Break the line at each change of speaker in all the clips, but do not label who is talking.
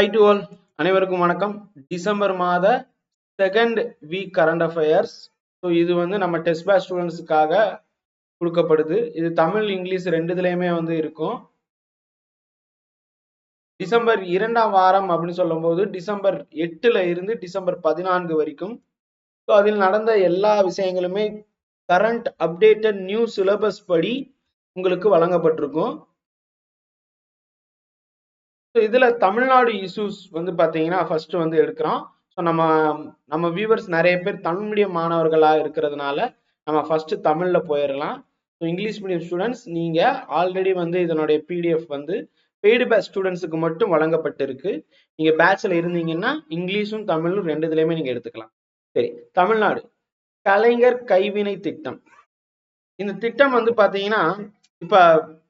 Hi to all. அனைவருக்கும் வணக்கம். December மாத second week current affairs. So இது வந்து நம்ம டெஸ்ட் பேட்ச் ஸ்டூடெண்ட்ஸுக்காக கொடுக்கப்படுது. இது தமிழ் இங்கிலீஷ் ரெண்டுதுலையுமே வந்து இருக்கும். டிசம்பர் 2ஆம் வாரம் அப்படின்னு சொல்லும்போது டிசம்பர் 8ல இருந்து டிசம்பர் 14 வரைக்கும். ஸோ அதில் நடந்த எல்லா விஷயங்களுமே கரண்ட் அப்டேட்டட் நியூ சிலபஸ் படி உங்களுக்கு வழங்கப்பட்டிருக்கும். ஸோ இதுல தமிழ்நாடு இஷ்யூஸ் வந்து பாத்தீங்கன்னா ஃபர்ஸ்ட் வந்து எடுக்கிறோம். ஸோ நம்ம வியூவர்ஸ் நிறைய பேர் தமிழ் மீடியம் மாணவர்களா இருக்கிறதுனால நம்ம ஃபர்ஸ்ட் தமிழ்ல போயிடலாம். ஸோ இங்கிலீஷ் மீடியம் ஸ்டூடெண்ட்ஸ் நீங்க ஆல்ரெடி வந்து இதனுடைய பிடிஎஃப் வந்து பெய்டு பேட்ச் ஸ்டூடெண்ட்ஸுக்கு மட்டும் வழங்கப்பட்டிருக்கு. நீங்க பேட்ச்ல இருந்தீங்கன்னா இங்கிலீஷும் தமிழும் ரெண்டுதுலையுமே நீங்க எடுத்துக்கலாம். சரி, தமிழ்நாடு கலைஞர் கைவினை திட்டம். இந்த திட்டம் வந்து பாத்தீங்கன்னா இப்ப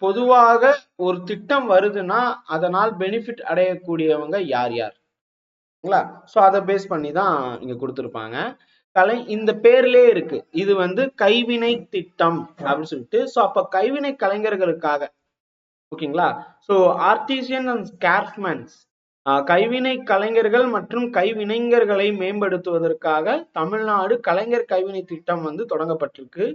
பொதுவாக ஒரு திட்டம் வருதுன்னா அதனால் பெனிஃபிட் அடையக்கூடியவங்க யார் யாருங்களா? சோ அதை பேஸ் பண்ணி தான் இங்க கொடுத்துருப்பாங்க. இந்த பேர்லயே இருக்கு, இது வந்து கைவினை திட்டம் அப்படின்னு சொல்லிட்டு. சோ அப்ப கைவினை கலைஞர்களுக்காக, ஓகேங்களா? சோ ஆர்டிசியன் அண்ட் ஸ்கிராஃப்ட்மேன்ஸ், கைவினை கலைஞர்கள் மற்றும் கைவினைஞர்களை மேம்படுத்துவதற்காக தமிழ்நாடு கலைஞர் கைவினை திட்டம் வந்து தொடங்கப்பட்டிருக்கு.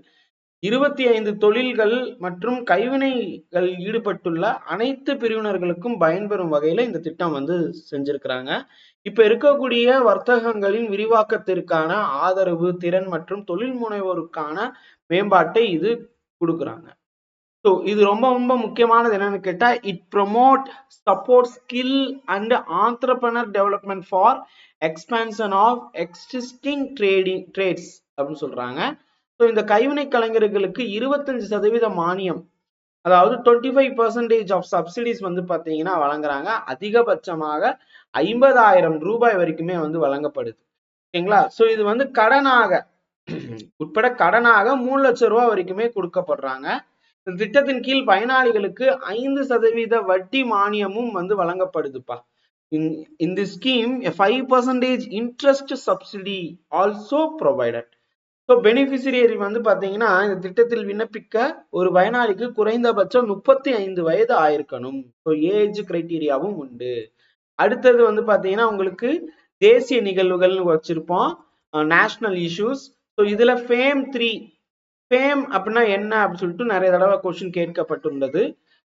25 தொழில்கள் மற்றும் கைவினைகள் ஈடுபட்டுள்ள அனைத்து பிரிவினர்களுக்கும் பயன்பெறும் வகையில இந்த திட்டம் வந்து செஞ்சிருக்கிறாங்க. இப்ப இருக்கக்கூடிய வர்த்தகங்களின் விரிவாக்கத்திற்கான ஆதரவு, திறன் மற்றும் தொழில் முனைவோருக்கான மேம்பாட்டை இது கொடுக்குறாங்க. ஸோ இது ரொம்ப ரொம்ப முக்கியமானது என்னன்னு கேட்டா, it promote support skill and entrepreneur development for expansion of existing trades அப்படின்னு சொல்றாங்க. ஸோ இந்த கைவினை கலைஞர்களுக்கு 25% மானியம், அதாவது 25% ஆஃப் சப்சிடிஸ் வந்து பாத்தீங்கன்னா வழங்குறாங்க. அதிகபட்சமாக 50,000 ரூபாய் வரைக்குமே வந்து வழங்கப்படுது. ஓகேங்களா? ஸோ இது வந்து கடனாக உட்பட கடனாக 3 லட்சம் ரூபாய் வரைக்குமே கொடுக்கப்படுறாங்க. இந்த திட்டத்தின் கீழ் பயனாளிகளுக்கு 5% வட்டி மானியமும் வந்து வழங்கப்படுதுப்பா. In this scheme, a 5% interest subsidy also provided. So beneficiary வந்து பாத்தீங்கன்னா இந்த திட்டத்தில் விண்ணப்பிக்க ஒரு பயனாளிக்கு குறைந்தபட்சம் 35 வயது ஆயிருக்கணும். ஸோ ஏஜ் கிரைட்டீரியாவும் உண்டு. அடுத்தது வந்து பாத்தீங்கன்னா உங்களுக்கு தேசிய நிகழ்வுகள் வச்சிருப்போம், நேஷனல் இஷ்யூஸ். ஸோ இதுல ஃபேம் 3, ஃபேம் அப்படின்னா என்ன அப்படின்னு சொல்லிட்டு நிறைய தடவை கொஸ்டின் கேட்கப்பட்டுள்ளது.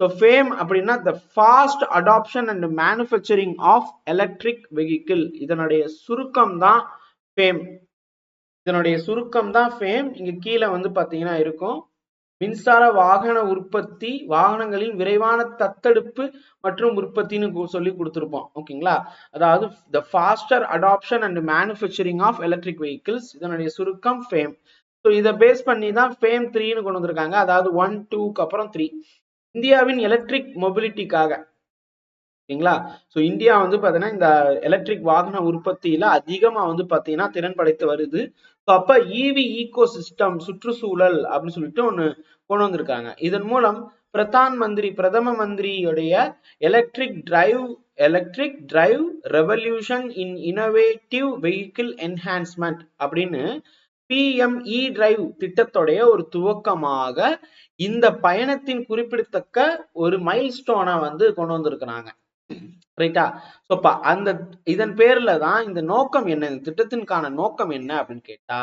ஸோ ஃபேம் அப்படின்னா the fast adoption and manufacturing of electric vehicle. இதனுடைய சுருக்கம் தான் ஃபேம். இங்க கீழே வந்து பாத்தீங்கன்னா இருக்கும், மின்சார வாகன உற்பத்தி, வாகனங்களின் விரைவான தத்தெடுப்பு மற்றும் உற்பத்தின்னு சொல்லி கொடுத்திருப்போம். ஓகேங்களா? அதாவது the faster adoption and manufacturing of electric vehicles, இதனுடைய சுருக்கம் ஃபேம். ஸோ இதை பேஸ் பண்ணி தான் ஃபேம் 3ன்னு கொண்டு வந்திருக்காங்க. அதாவது 1, 2க்கு அப்புறம் 3. இந்தியாவின் எலக்ட்ரிக் மொபிலிட்டிக்காக, ஓகேங்களா? ஸோ இந்தியா வந்து பாத்தீங்கன்னா இந்த எலக்ட்ரிக் வாகன உற்பத்தியில அதிகமா வந்து பாத்தீங்கன்னா திறன் படைத்து வருது. ஸோ அப்ப இவி ஈகோ சிஸ்டம், சுற்றுச்சூழல் அப்படின்னு சொல்லிட்டு ஒண்ணு கொண்டு வந்திருக்காங்க. இதன் மூலம் பிரதம மந்திரியுடைய electric drive revolution in innovative vehicle enhancement அப்படின்னு PME டிரைவ் திட்டத்துடைய ஒரு துவக்கமாக இந்த பயணத்தின் குறிப்பிடத்தக்க ஒரு மைல்ஸ்டோனை வந்து கொண்டு வந்திருக்கிறாங்க. ரைட்டா? சோ அந்த இதன் பேர்ல தான் இந்த நோக்கம் என்ன, இந்த திட்டத்திற்கான நோக்கம் என்ன அப்படின்னு கேட்டா,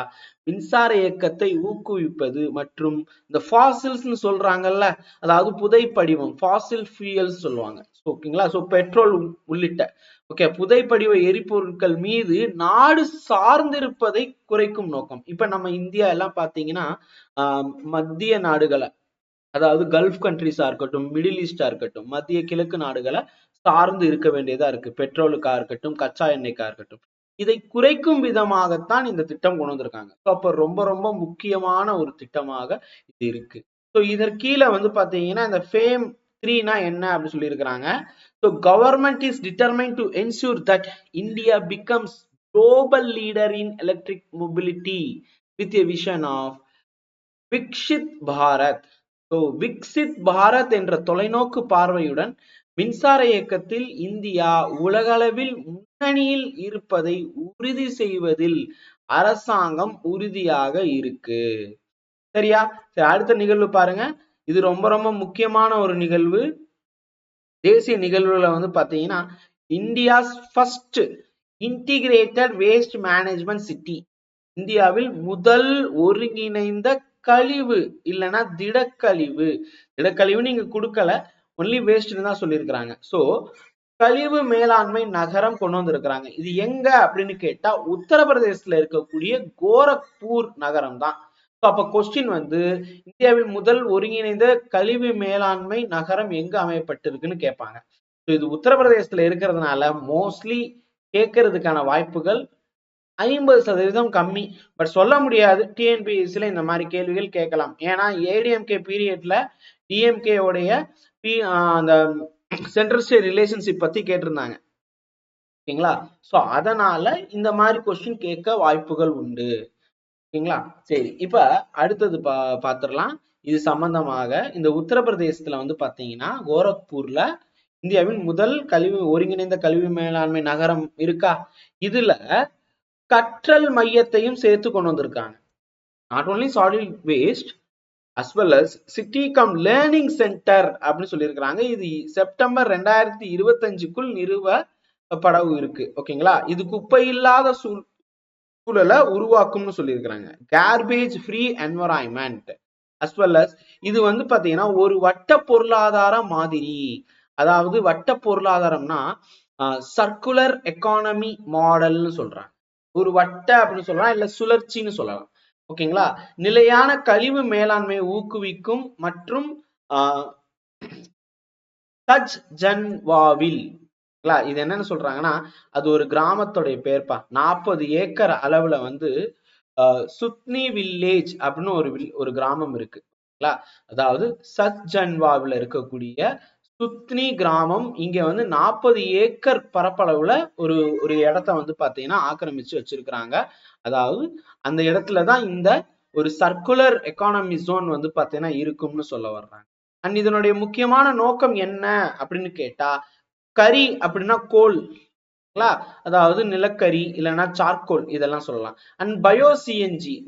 மின்சார இயக்கத்தை ஊக்குவிப்பது மற்றும் இந்த ஃபாசில்ஸ்னு சொல்றாங்கல்ல, அதாவது புதை படிவம், ஃபாசில் ஃபியூயல்ஸ் சொல்லுவாங்க. ஓகேங்களா? சோ பெட்ரோல் உள்ளிட்ட புதைப்படிவ எரிபொருட்கள் மீது நாடு சார்ந்திருப்பதை குறைக்கும் நோக்கம். இப்ப நம்ம இந்தியா எல்லாம் பாத்தீங்கன்னா மத்திய நாடுகளை, அதாவது கல்ஃப் கண்ட்ரிஸா இருக்கட்டும், மிடில் ஈஸ்டா இருக்கட்டும், மத்திய கிழக்கு நாடுகளை சார்ந்து இருக்க வேண்டியதா இருக்கு. பெட்ரோலுக்கா இருக்கட்டும், கச்சா எண்ணெய்க்கா இருக்கட்டும். இதை குறைக்கும் விதமாகத்தான் இந்த திட்டம் கொண்டு வந்திருக்காங்க. அப்ப ரொம்ப ரொம்ப முக்கியமான ஒரு திட்டமாக இது இருக்கு. ஸோ இதற்கீழே வந்து பாத்தீங்கன்னா இந்த ஃபேம் 3னா என்ன அப்படின்னு சொல்லி இருக்கிறாங்க. So government is determine to ensure that India becomes global leader in electric mobility with a vision of Viksit Bharat. So Viksit Bharat என்ற தொலைநோக்கு பார்வையுடன் மின்சார இயக்கத்தில் இந்தியா உலகளவில் முன்னணியில் இருப்பதை உறுதி செய்வதில் அரசாங்கம் உறுதியாக இருக்கு. சரியா? சரி, அடுத்த நிகழ்வு பாருங்க. இது ரொம்ப ரொம்ப முக்கியமான ஒரு நிகழ்வு. தேசிய நிகழ்வுல வந்து பாத்தீங்கன்னா India's first integrated waste management city. இந்தியாவில் முதல் ஒருங்கிணைந்த கழிவு இல்லைன்னா திடக்கழிவு நீங்க கொடுக்கல, ஒன்லி வேஸ்ட்னு தான் சொல்லியிருக்கிறாங்க. ஸோ கழிவு மேலாண்மை நகரம் கொண்டு வந்திருக்கிறாங்க. இது எங்க அப்படின்னு கேட்டா உத்தரப்பிரதேசத்துல இருக்கக்கூடிய கோரக்பூர் நகரம் தான். அப்ப கொஸ்டின் வந்து இந்தியாவில் முதல் ஒருங்கிணைந்த கழிவு மேலாண்மை நகரம் எங்க அமையப்பட்டிருக்குன்னு கேட்பாங்க. இது உத்தரப்பிரதேசத்துல இருக்கிறதுனால மோஸ்ட்லி கேட்கறதுக்கான வாய்ப்புகள் 50% கம்மி. பட் சொல்ல முடியாது, டிஎன்பிஎஸ்சில இந்த மாதிரி கேள்விகள் கேட்கலாம். ஏன்னா ஏடிஎம்கே பீரியட்ல டிஎம்கே உடைய அந்த சென்ட்ரல் ஸ்டேட் ரிலேஷன்ஷிப் பத்தி கேட்டிருந்தாங்க. ஓகேங்களா? சோ அதனால இந்த மாதிரி கொஸ்டின் கேட்க வாய்ப்புகள் உண்டு. ஓகேங்களா? சரி, இப்ப அடுத்தது பாத்துடலாம். இது சம்பந்தமாக இந்த உத்தரப்பிரதேசத்துல வந்து பாத்தீங்கன்னா கோரக்பூர்ல இந்தியாவின் முதல் ஒருங்கிணைந்த கழிவு மேலாண்மை நகரம் இருக்கா. இதுல கற்றல் மையத்தையும் சேர்த்து கொண்டு வந்திருக்காங்க. Not only solid waste as well as city come learning centre அப்படின்னு சொல்லியிருக்கிறாங்க. இது செப்டம்பர் 2025க்குள் நிறுவப்பட இருக்கு. ஓகேங்களா? இது குப்பை இல்லாத சூழலை உருவாக்கும்னு சொல்லியிருக்கிறாங்க. Garbage free environment as well as இது வந்து பாத்தீங்கன்னா ஒரு வட்ட பொருளாதார மாதிரி. அதாவது வட்ட பொருளாதாரம்னா சர்க்குலர் எக்கானமி மாடல்னு சொல்றாங்க. ஒரு வட்ட அப்படின்னு சொல்லலாம், இல்ல சுழற்சின்னு சொல்லலாம். ஓகேங்களா? நிலையான கழிவு மேலாண்மையை ஊக்குவிக்கும் மற்றும் சஜ்ஜன்வாவில் இது என்னன்னு சொல்றாங்கன்னா அது ஒரு கிராமத்துடைய பேர்ப்பா. 40 ஏக்கர் அளவுல வந்து சுத்னி வில்லேஜ் அப்படின்னு ஒரு கிராமம் இருக்கு. அதாவது சஜ்ஜன்வாவில் இருக்கக்கூடிய சுத்னி கிராமம் இங்க வந்து 40 ஏக்கர் பரப்பளவுல ஒரு இடத்த வந்து பாத்தீங்கன்னா ஆக்கிரமிச்சு வச்சிருக்கிறாங்க. அதாவது அந்த இடத்துலதான் இந்த ஒரு சர்க்குலர் எக்கானமி ஜோன் வந்து பாத்தீங்கன்னா இருக்கும்னு சொல்ல வர்றாங்க. அண்ட் இதனுடைய முக்கியமான நோக்கம் என்ன அப்படின்னு கேட்டா கரி அப்படின்னா கோல், அதாவது நிலக்கரி இல்லைன்னா சார்கோல் இதெல்லாம் சொல்லலாம். அண்ட்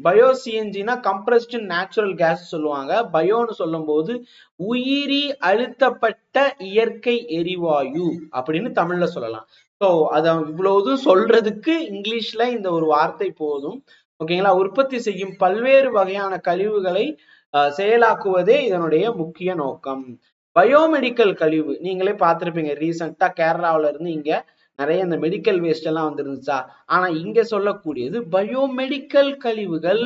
பயோசிஎன்ஜினா கம்ப்ரஸ்டு நேச்சுரல் கேஸ் சொல்லுவாங்க. பயோன்னு சொல்லும் போது உயிரி அழுத்தப்பட்ட இயற்கை எரிவாயு அப்படின்னு தமிழ்ல சொல்லலாம். ஸோ அத இவ்வளவு சொல்றதுக்கு இங்கிலீஷ்ல இந்த ஒரு வார்த்தை போதும். ஓகேங்களா? உற்பத்தி செய்யும் பல்வேறு வகையான கழிவுகளை செயலாக்குவதே இதனுடைய முக்கிய நோக்கம். பயோமெடிக்கல் கழிவு நீங்களே பார்த்திருப்பீங்க. ரீசெண்டா கேரளாவில இருந்து இங்க நிறைய இந்த மெடிக்கல் வேஸ்ட் எல்லாம் வந்துருந்துச்சா. ஆனா இங்க சொல்லக்கூடியது பயோமெடிக்கல் கழிவுகள்,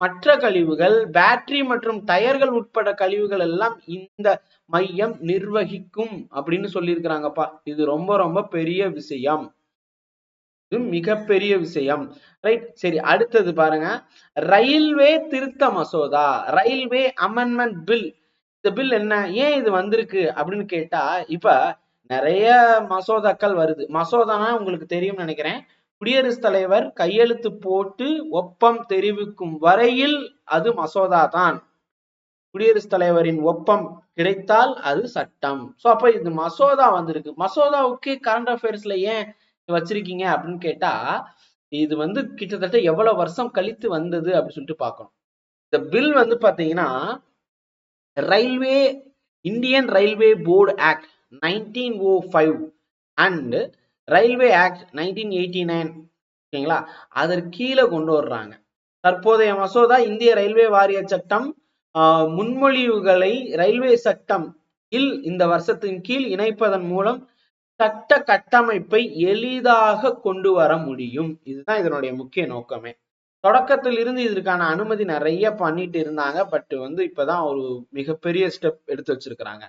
மற்ற கழிவுகள், பேட்டரி மற்றும் டயர்கள் உட்பட கழிவுகள் எல்லாம் இந்த மையம் நிர்வகிக்கும் அப்படின்னு சொல்லியிருக்கிறாங்கப்பா. இது ரொம்ப ரொம்ப பெரிய விஷயம், இது மிகப்பெரிய விஷயம். ரைட், சரி, அடுத்தது பாருங்க. ரயில்வே திருத்த மசோதா, ரயில்வே அமெண்ட்மெண்ட் பில். இந்த பில் என்ன, ஏன் இது வந்திருக்கு அப்படின்னு கேட்டா, இப்ப நிறைய மசோதாக்கள் வருது. மசோதானா உங்களுக்கு தெரியும் நினைக்கிறேன். குடியரசுத் தலைவர் கையெழுத்து போட்டு ஒப்பம் தெரிவிக்கும் வரையில் அது மசோதா தான். குடியரசுத் தலைவரின் ஒப்பம் கிடைத்தால் அது சட்டம். சோ அப்ப இது மசோதா வந்திருக்கு. மசோதாவுக்கு கரண்ட் அஃபேர்ஸ்ல ஏன் வச்சிருக்கீங்க அப்படின்னு கேட்டா, இது வந்து கிட்டத்தட்ட எவ்வளவு வருஷம் கழித்து வந்தது அப்படின்னு சொல்லிட்டு பார்க்கணும். இந்த பில் வந்து பாத்தீங்கன்னா railway Indian railway board act 1905 and railway act 1989, ஓகேங்களா, அதற்கு கீழே கொண்டு வர்றாங்க. தற்போதைய மசோதா இந்திய ரயில்வே வாரிய சட்டம் முன்மொழிவுகளை ரயில்வே சட்டம் இந்த வருஷத்தின் கீழ் இணைப்பதன் மூலம் சட்ட கட்டமைப்பை எளிதாக கொண்டு வர முடியும். இதுதான் இதனுடைய முக்கிய நோக்கமே. தொடக்கத்தில் இருந்து இதற்கான அனுமதி நிறைய பண்ணிட்டு இருந்தாங்க. பட் வந்து இப்பதான் ஒரு மிகப்பெரிய ஸ்டெப் எடுத்து வச்சிருக்கிறாங்க.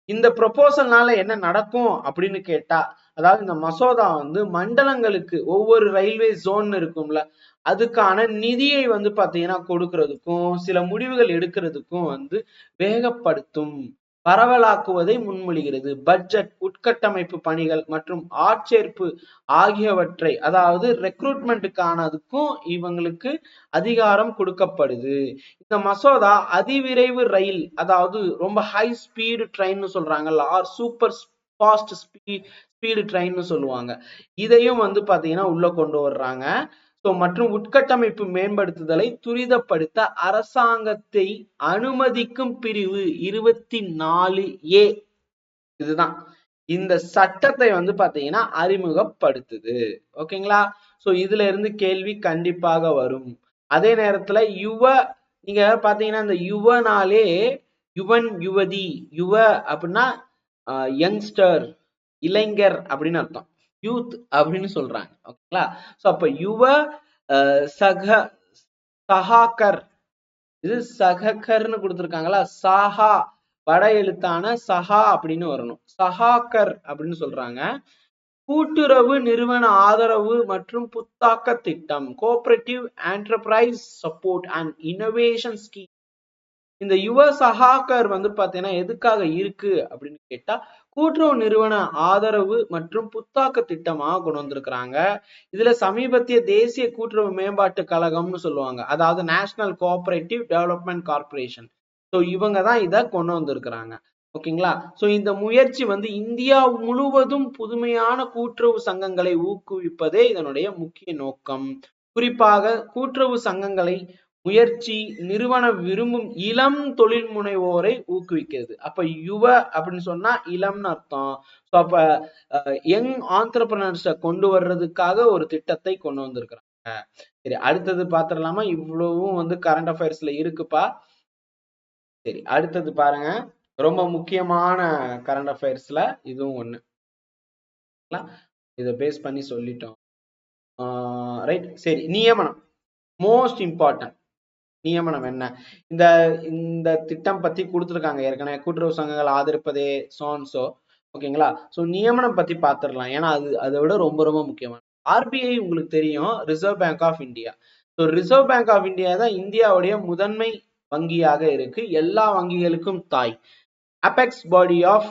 இந்த ப்ரொபோசல்னால என்ன நடக்கும் அப்படின்னு கேட்டா, அதாவது இந்த மசோதா வந்து மண்டலங்களுக்கு ஒவ்வொரு ரயில்வே ஜோன் இருக்கும்ல, அதுக்கான நிதியை வந்து பாத்தீங்கன்னா கொடுக்கறதுக்கும் சில முடிவுகள் எடுக்கிறதுக்கும் வந்து வேகப்படுத்தும், பரவலாக்குவதை முன்மொழிகிறது. பட்ஜெட், உட்கட்டமைப்பு பணிகள் மற்றும் ஆட்சேர்ப்பு ஆகியவற்றை, அதாவது ரெக்ரூட்மெண்ட்டுக்கானதுக்கும் இவங்களுக்கு அதிகாரம் கொடுக்கப்படுது. இந்த மசோதா அதிவிரைவு ரயில், அதாவது ரொம்ப ஹை ஸ்பீடு ட்ரெயின் சொல்றாங்கல்ல, or super fast speed train சொல்லுவாங்க, இதையும் வந்து பாத்தீங்கன்னா உள்ள கொண்டு வர்றாங்க. மற்றும் உட்கட்டமைப்பு மேம்படுத்துதலை துரிதப்படுத்த அரசாங்கத்தை அனுமதிக்கும் பிரிவு 24A இதுதான். இந்த சட்டத்தை வந்து பாத்தீங்கன்னா அறிமுகப்படுத்துது. ஓகேங்களா? சோ இதுல இருந்து கேள்வி கண்டிப்பாக வரும். அதே நேரத்துல நீங்க பாத்தீங்கன்னா இந்த யுவனாலே யுவன் யுவதி அப்படின்னா யங்ஸ்டர் இளைஞர் அப்படின்னு அர்த்தம். யூத் அப்படின்னு சொல்றாங்க. ஓகேங்களா? சோ அப்ப சக சகாக்கர், இது சகக்கர்னு கொடுத்திருக்காங்களா, சாஹா வட எழுத்தான சஹா அப்படின்னு வரணும். சஹாக்கர் அப்படின்னு சொல்றாங்க. கூட்டுறவு நிறுவன ஆதரவு மற்றும் புத்தாக்க திட்டம், cooperative enterprise support and innovation scheme. இந்த யுவ சகாக்கர் வந்து பாத்தீங்கன்னா எதுக்காக இருக்கு அப்படின்னு கேட்டா, கூட்டுறவு நிறுவன ஆதரவு மற்றும் புத்தாக்க திட்டமா கொண்டு வந்திருக்கிறாங்க. இதுல சமீபத்திய தேசிய கூட்டுறவு மேம்பாட்டு கழகம்னு சொல்லுவாங்க, அதாவது national cooperative development corporation. So இவங்க தான் இதை கொண்டு வந்திருக்கிறாங்க. ஓகேங்களா? சோ இந்த முயற்சி வந்து இந்தியா முழுவதும் புதுமையான கூட்டுறவு சங்கங்களை ஊக்குவிப்பதே இதனுடைய முக்கிய நோக்கம். குறிப்பாக கூட்டுறவு சங்கங்களை முயற்சி நிறுவன விரும்பும் இளம் தொழில் முனைவோரை ஊக்குவிக்கிறது. அப்ப யுவ அப்படின்னு சொன்னா இளம்னு அர்த்தம். ஸோ அப்ப யங் ஆண்டர்பிரினர்ஸை கொண்டு வர்றதுக்காக ஒரு திட்டத்தை கொண்டு வந்திருக்கிறாங்க. சரி, அடுத்தது பாத்திரலாமா? இவ்வளவும் வந்து கரண்ட் அஃபேர்ஸ்ல இருக்குப்பா. சரி, அடுத்தது பாருங்க, ரொம்ப முக்கியமான கரண்ட் அஃபேர்ஸ்ல இதுவும் ஒண்ணு. இதை பேஸ் பண்ணி சொல்லிட்டோம். ரைட். சரி, நியமனம் மோஸ்ட் இம்பார்ட்டன்ட். நியமனம் என்ன? இந்த இந்த திட்டம் பத்தி கொடுத்துருக்காங்க ஏற்கனவே, கூட்டுறவு சங்கங்கள் ஆதரிப்பதே சோன்சோ. ஓகேங்களா? சோ நியமனம் பத்தி பாத்துடலாம், ஏன்னா அதை விட ரொம்ப ரொம்ப முக்கியமான. ஆர்பிஐ உங்களுக்கு தெரியும், reserve bank of India. So reserve bank of India தான் இந்தியாவுடைய முதன்மை வங்கியாக இருக்கு, எல்லா வங்கிகளுக்கும் தாய். Apex body of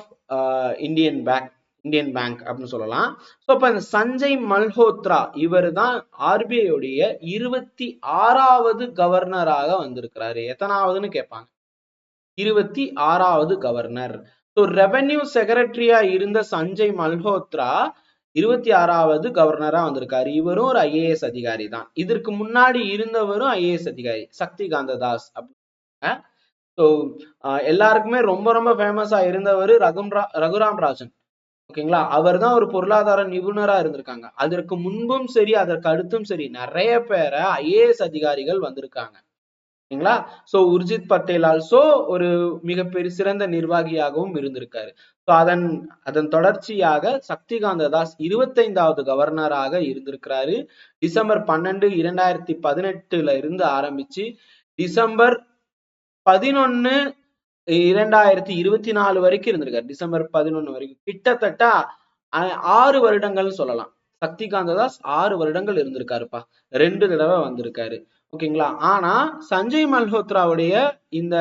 Indian bank அப்படின்னு சொல்லலாம். ஸோ அப்ப இந்த சஞ்சய் மல்ஹோத்ரா இவர் தான் ஆர்பிஐ உடைய 26வது கவர்னராக வந்திருக்கிறாரு. எத்தனாவதுன்னு கேட்பாங்க, 26வது கவர்னர். ஸோ ரெவென்யூ செக்ரட்டரியா இருந்த சஞ்சய் மல்ஹோத்ரா 26வது கவர்னரா வந்திருக்காரு. இவரும் ஒரு ஐஏஎஸ் அதிகாரி தான். இதற்கு முன்னாடி இருந்தவரும் ஐஏஎஸ் அதிகாரி சக்தி காந்த தாஸ் அப்படின்னு. ஸோ எல்லாருக்குமே ரொம்ப ரொம்ப ஃபேமஸா இருந்தவர் ரகுராம் ராஜன். ஓகேங்களா? அவர் தான் ஒரு பொருளாதார நிபுணரா இருந்திருக்காங்க. அதற்கு முன்பும் சரி அதற்கு அடுத்தும் சரி நிறைய பேரை ஐஏஎஸ் அதிகாரிகள் வந்திருக்காங்க. ஓகேங்களா? சோ உர்ஜித் பட்டேல் ஆல்சோ ஒரு மிகப்பெரிய சிறந்த நிர்வாகியாகவும் இருந்திருக்காரு. ஸோ அதன் தொடர்ச்சியாக சக்திகாந்த தாஸ் 25வது கவர்னராக இருந்திருக்கிறாரு. டிசம்பர் 12, 2018 இருந்து ஆரம்பிச்சு டிசம்பர் 11, 2024 வரைக்கும் இருந்திருக்காரு. டிசம்பர் 11 வரைக்கும், கிட்டத்தட்ட 6 வருடங்கள் சொல்லலாம். சக்திகாந்த தாஸ் 6 வருடங்கள் இருந்திருக்காருப்பா, 2 தடவை வந்திருக்காரு. ஓகேங்களா? ஆனா சஞ்சய் மல்ஹோத்ராவுடைய இந்த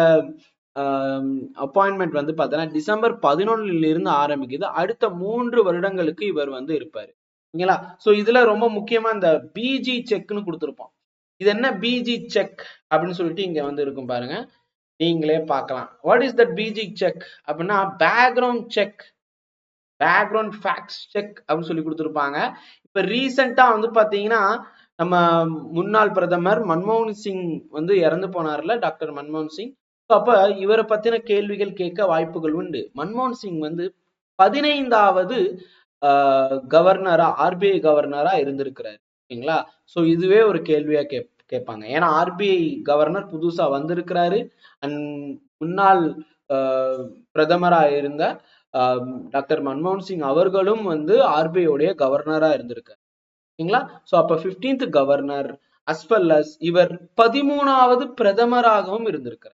அப்பாயின்மெண்ட் வந்து பார்த்தீங்கன்னா டிசம்பர் 11 இருந்து ஆரம்பிக்குது. அடுத்த 3 வருடங்களுக்கு இவர் வந்து இருப்பாரு. ஓகேங்களா? சோ இதுல ரொம்ப முக்கியமா இந்த பிஜி செக்னு கொடுத்திருப்போம். இது என்ன பிஜி செக் அப்படின்னு சொல்லிட்டு இங்க வந்து இருக்கும் பாருங்க, நீங்களே பார்க்கலாம். What is that BG check அப்படின்னா background check, background facts check அப்படின்னு சொல்லி கொடுத்துருப்பாங்க. இப்ப ரீசெண்டா வந்து பாத்தீங்கன்னா நம்ம முன்னாள் பிரதமர் மன்மோகன் சிங் வந்து இறந்து போனார்ல, டாக்டர் மன்மோகன் சிங். அப்ப இவரை பத்தின கேள்விகள் கேட்க வாய்ப்புகள் உண்டு. மன்மோகன் சிங் வந்து 15வது கவர்னரா, ஆர்பிஐ கவர்னரா இருந்திருக்கிறாரு. ஓகேங்களா? சோ இதுவே ஒரு கேள்வியா கேட்பாங்க. ஏன்னா ஆர்பிஐ கவர்னர் புதுசா வந்திருக்கிறாரு. அண்ட் முன்னாள் பிரதமரா இருந்த டாக்டர் மன்மோகன் சிங் அவர்களும் வந்து ஆர்பிஐ உடைய கவர்னரா இருந்திருக்காரு. ஓகேங்களா? சோ அப்ப 15th governor as well as இவர் 13வது பிரதமராகவும் இருந்திருக்கிறார்.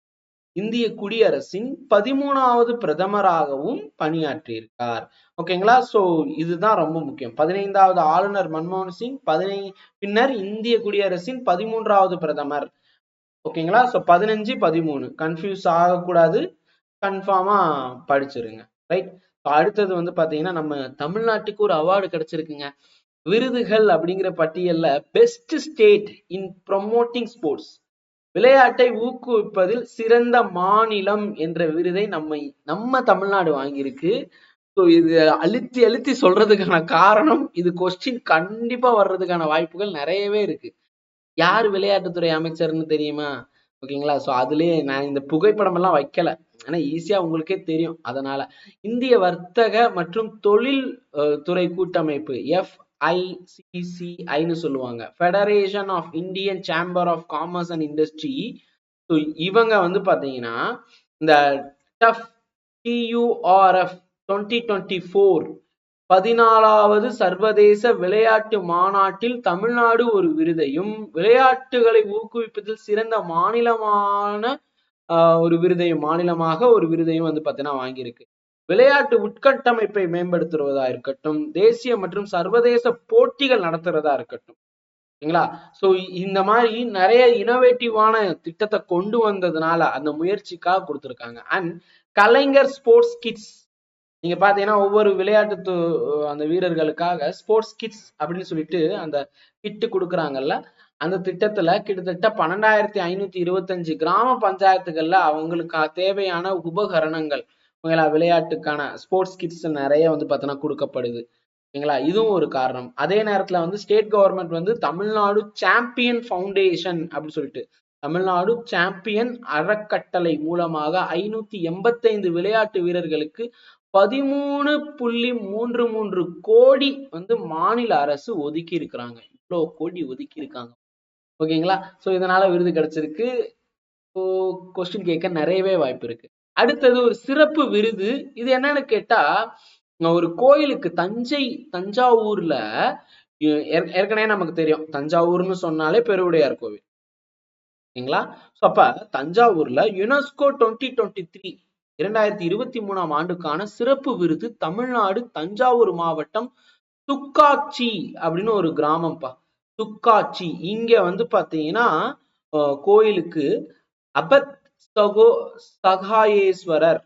இந்திய குடியரசின் 13வது பிரதமராகவும் பணியாற்றியிருக்கார். ஓகேங்களா? சோ இதுதான் ரொம்ப முக்கியம். 15வது ஆளுநர் மன்மோகன் சிங், பின்னர் இந்திய குடியரசின் 13வது பிரதமர். ஓகேங்களா? சோ 15, 13 கன்ஃபியூஸ் ஆகக்கூடாது, கன்ஃபார்மா படிச்சிருங்க. ரைட். அடுத்தது வந்து பாத்தீங்கன்னா நம்ம தமிழ்நாட்டுக்கு ஒரு அவார்டு கிடைச்சிருக்குங்க. விருதுகள் அப்படிங்கிற பட்டியல்ல best state in promoting sports, விளையாட்டை ஊக்குவிப்பதில் சிறந்த மாநிலம் என்ற விருதை நம்ம தமிழ்நாடு வாங்கியிருக்கு. ஸோ இது அழுத்தி அழுத்தி சொல்றதுக்கான காரணம், இது கொஸ்டின் கண்டிப்பா வர்றதுக்கான வாய்ப்புகள் நிறையவே இருக்கு. யார் விளையாட்டுத்துறை அமைச்சர்னு தெரியுமா? ஓகேங்களா. ஸோ அதுலயே நான் இந்த புகைப்படம் எல்லாம் வைக்கல, ஆனா ஈஸியா உங்களுக்கே தெரியும். அதனால இந்திய வர்த்தக மற்றும் தொழில் துறை கூட்டமைப்பு FICCIன்னு சொல்லுவாங்க, federation of Indian chamber of commerce and industry. So இவங்க வந்து பாத்தீங்கன்னா இந்த டஃப் TURF 2024 14வது சர்வதேச விளையாட்டு மாநாட்டில் தமிழ்நாடு ஒரு விருதையும், விளையாட்டுகளை ஊக்குவிப்பதில் சிறந்த மாநிலமான ஒரு விருதையும், மாநிலமாக ஒரு விருதையும் வந்து பார்த்தீங்கன்னா வாங்கியிருக்கு. விளையாட்டு உட்கட்டமைப்பை மேம்படுத்துவதா இருக்கட்டும், தேசிய மற்றும் சர்வதேச போட்டிகள் நடத்துறதா இருக்கட்டும், சரிங்களா. ஸோ இந்த மாதிரி நிறைய இனோவேட்டிவான திட்டத்தை கொண்டு வந்ததுனால அந்த முயற்சிக்காக கொடுத்துருக்காங்க. அண்ட் கலைஞர் ஸ்போர்ட்ஸ் கிட்ஸ், நீங்க பாத்தீங்கன்னா ஒவ்வொரு விளையாட்டு அந்த வீரர்களுக்காக ஸ்போர்ட்ஸ் கிட்ஸ் அப்படின்னு சொல்லிட்டு அந்த கிட்டு கொடுக்குறாங்கல்ல, அந்த திட்டத்துல கிட்டத்தட்ட 12,525 கிராம பஞ்சாயத்துகள்ல அவங்களுக்கு தேவையான உபகரணங்கள் விளையாட்டுக்கான ஸ்போர்ட்ஸ் கிட்ஸ் நிறைய வந்து பார்த்தீங்கன்னா கொடுக்கப்படுது. ஓகேங்களா, இதுவும் ஒரு காரணம். அதே நேரத்துல வந்து ஸ்டேட் கவர்மெண்ட் வந்து தமிழ்நாடு சாம்பியன் ஃபவுண்டேஷன் அப்படின்னு சொல்லிட்டு, தமிழ்நாடு சாம்பியன் அறக்கட்டளை மூலமாக 585 விளையாட்டு வீரர்களுக்கு 13.33 கோடி வந்து மாநில அரசு ஒதுக்கி இருக்கிறாங்க. இவ்வளவு கோடி ஒதுக்கி இருக்காங்க. ஓகேங்களா. சோ இதனால விருது கிடைச்சிருக்கு. கொஸ்டின் கேட்க நிறையவே வாய்ப்பு இருக்கு. அடுத்தது ஒரு சிறப்பு விருது. இது என்னன்னு கேட்டா, ஒரு கோயிலுக்கு தஞ்சாவூர்ல ஏற்கனவே நமக்கு தெரியும், தஞ்சாவூர்னு சொன்னாலே பெருவுடையார் கோவில். ஓகேங்களா. சோ அப்ப தஞ்சாவூர்ல யுனெஸ்கோ 2023 ஆண்டுக்கான சிறப்பு விருது தமிழ்நாடு தஞ்சாவூர் மாவட்டம் துக்காட்சி அப்படின்னு ஒரு கிராமம்ப்பா. துக்காட்சி இங்க வந்து பாத்தீங்கன்னா கோயிலுக்கு அபத் சகாயேஸ்வரர்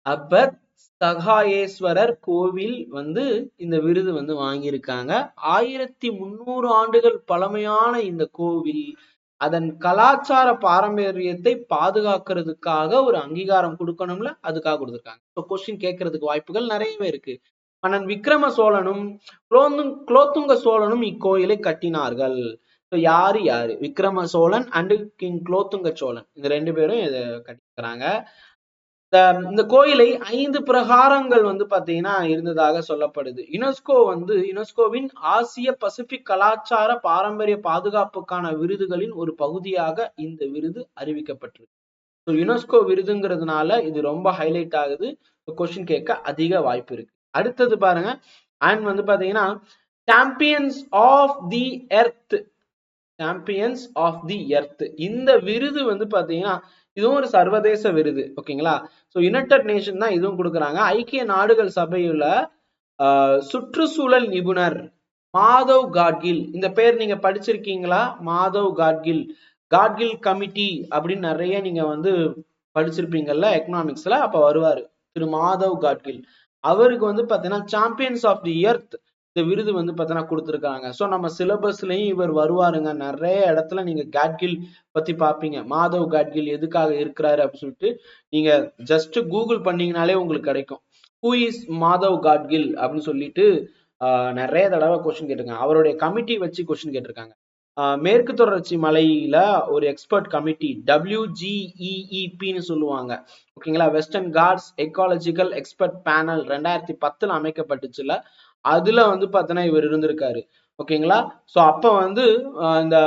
அபத் சகாயேஸ்வரர் கோவில் வந்து இந்த விருது வந்து வாங்கியிருக்காங்க. 1300 ஆண்டுகள் பழமையான இந்த கோவில் அதன் கலாச்சார பாரம்பரியத்தை பாதுகாக்கிறதுக்காக ஒரு அங்கீகாரம் கொடுக்கணும்ல, அதுக்காக கொடுத்துருக்காங்க. ஸோ கொஸ்டின் கேட்கறதுக்கு வாய்ப்புகள் நிறையவே இருக்கு. மன்னன் விக்ரம சோழனும் குலோத்துங்க சோழனும் இக்கோயிலை கட்டினார்கள். யாரு யாரு? விக்ரம சோழன் அண்ட் கிங் குலோத்துங்க சோழன், இந்த ரெண்டு பேரும் இதை கட்டிக்கிறாங்க. இந்த கோயிலை 5 பிரகாரங்கள் வந்து பாத்தீங்கன்னா இருந்ததாக சொல்லப்படுது. யுனெஸ்கோவின் ஆசிய பசிபிக் கலாச்சார பாரம்பரிய பாதுகாப்புக்கான விருதுகளின் ஒரு பகுதியாக இந்த விருது அறிவிக்கப்பட்டிருக்கு. யுனெஸ்கோ விருதுங்கிறதுனால இது ரொம்ப ஹைலைட் ஆகுது. கொஸ்டின் கேட்க அதிக வாய்ப்பு இருக்கு. அடுத்தது பாருங்க, அண்ட் வந்து பாத்தீங்கன்னா champions of the earth, champions of the earth இந்த விருது வந்து பாத்தீங்கன்னா இதுவும் ஒரு சர்வதேச விருது. ஓகேங்களா. ஸோ யுனைடெட் நேஷன் தான் இதுவும் கொடுக்குறாங்க. ஐக்கிய நாடுகள் சபையுள்ள சுற்றுச்சூழல் நிபுணர் மாதவ் காட்கில், இந்த பேர் நீங்க படிச்சிருக்கீங்களா? மாதவ் காட்கில், காட்கில் கமிட்டி அப்படின்னு நிறைய நீங்க வந்து படிச்சிருப்பீங்கல்ல எக்கனாமிக்ஸ்ல, அப்ப வருவாரு திரு மாதவ் காட்கில். அவருக்கு வந்து பாத்தீங்கன்னா சாம்பியன்ஸ் ஆஃப் தி எர்த் இந்த விருது வந்து பார்த்தீங்கன்னா கொடுத்துருக்காங்க. ஸோ நம்ம சிலபஸ்லயும் இவர் வருவாருங்க. நிறைய இடத்துல நீங்க காட்கில் பத்தி பார்ப்பீங்க. மாதவ் காட்கில் எதுக்காக இருக்கிறாரு அப்படின்னு சொல்லிட்டு நீங்க ஜஸ்ட் கூகுள் பண்ணீங்கனாலே உங்களுக்கு கிடைக்கும். ஹூ இஸ் மாதவ் காட்கில் அப்படின்னு சொல்லிட்டு நிறைய தடவை கொஸ்டின் கேட்டிருக்காங்க. அவருடைய கமிட்டி வச்சு கொஸ்டின் கேட்டிருக்காங்க. மேற்கு தொடர்ச்சி மலையில ஒரு எக்ஸ்பர்ட் கமிட்டி WGEEPன்னு சொல்லுவாங்க. ஓகேங்களா. Western Ghats ecological expert panel 2010 அமைக்கப்பட்டுச்சுல, அதுல வந்து பார்த்தோன்னா இவர் இருந்திருக்காரு. ஓகேங்களா. ஸோ அப்போ வந்து இந்த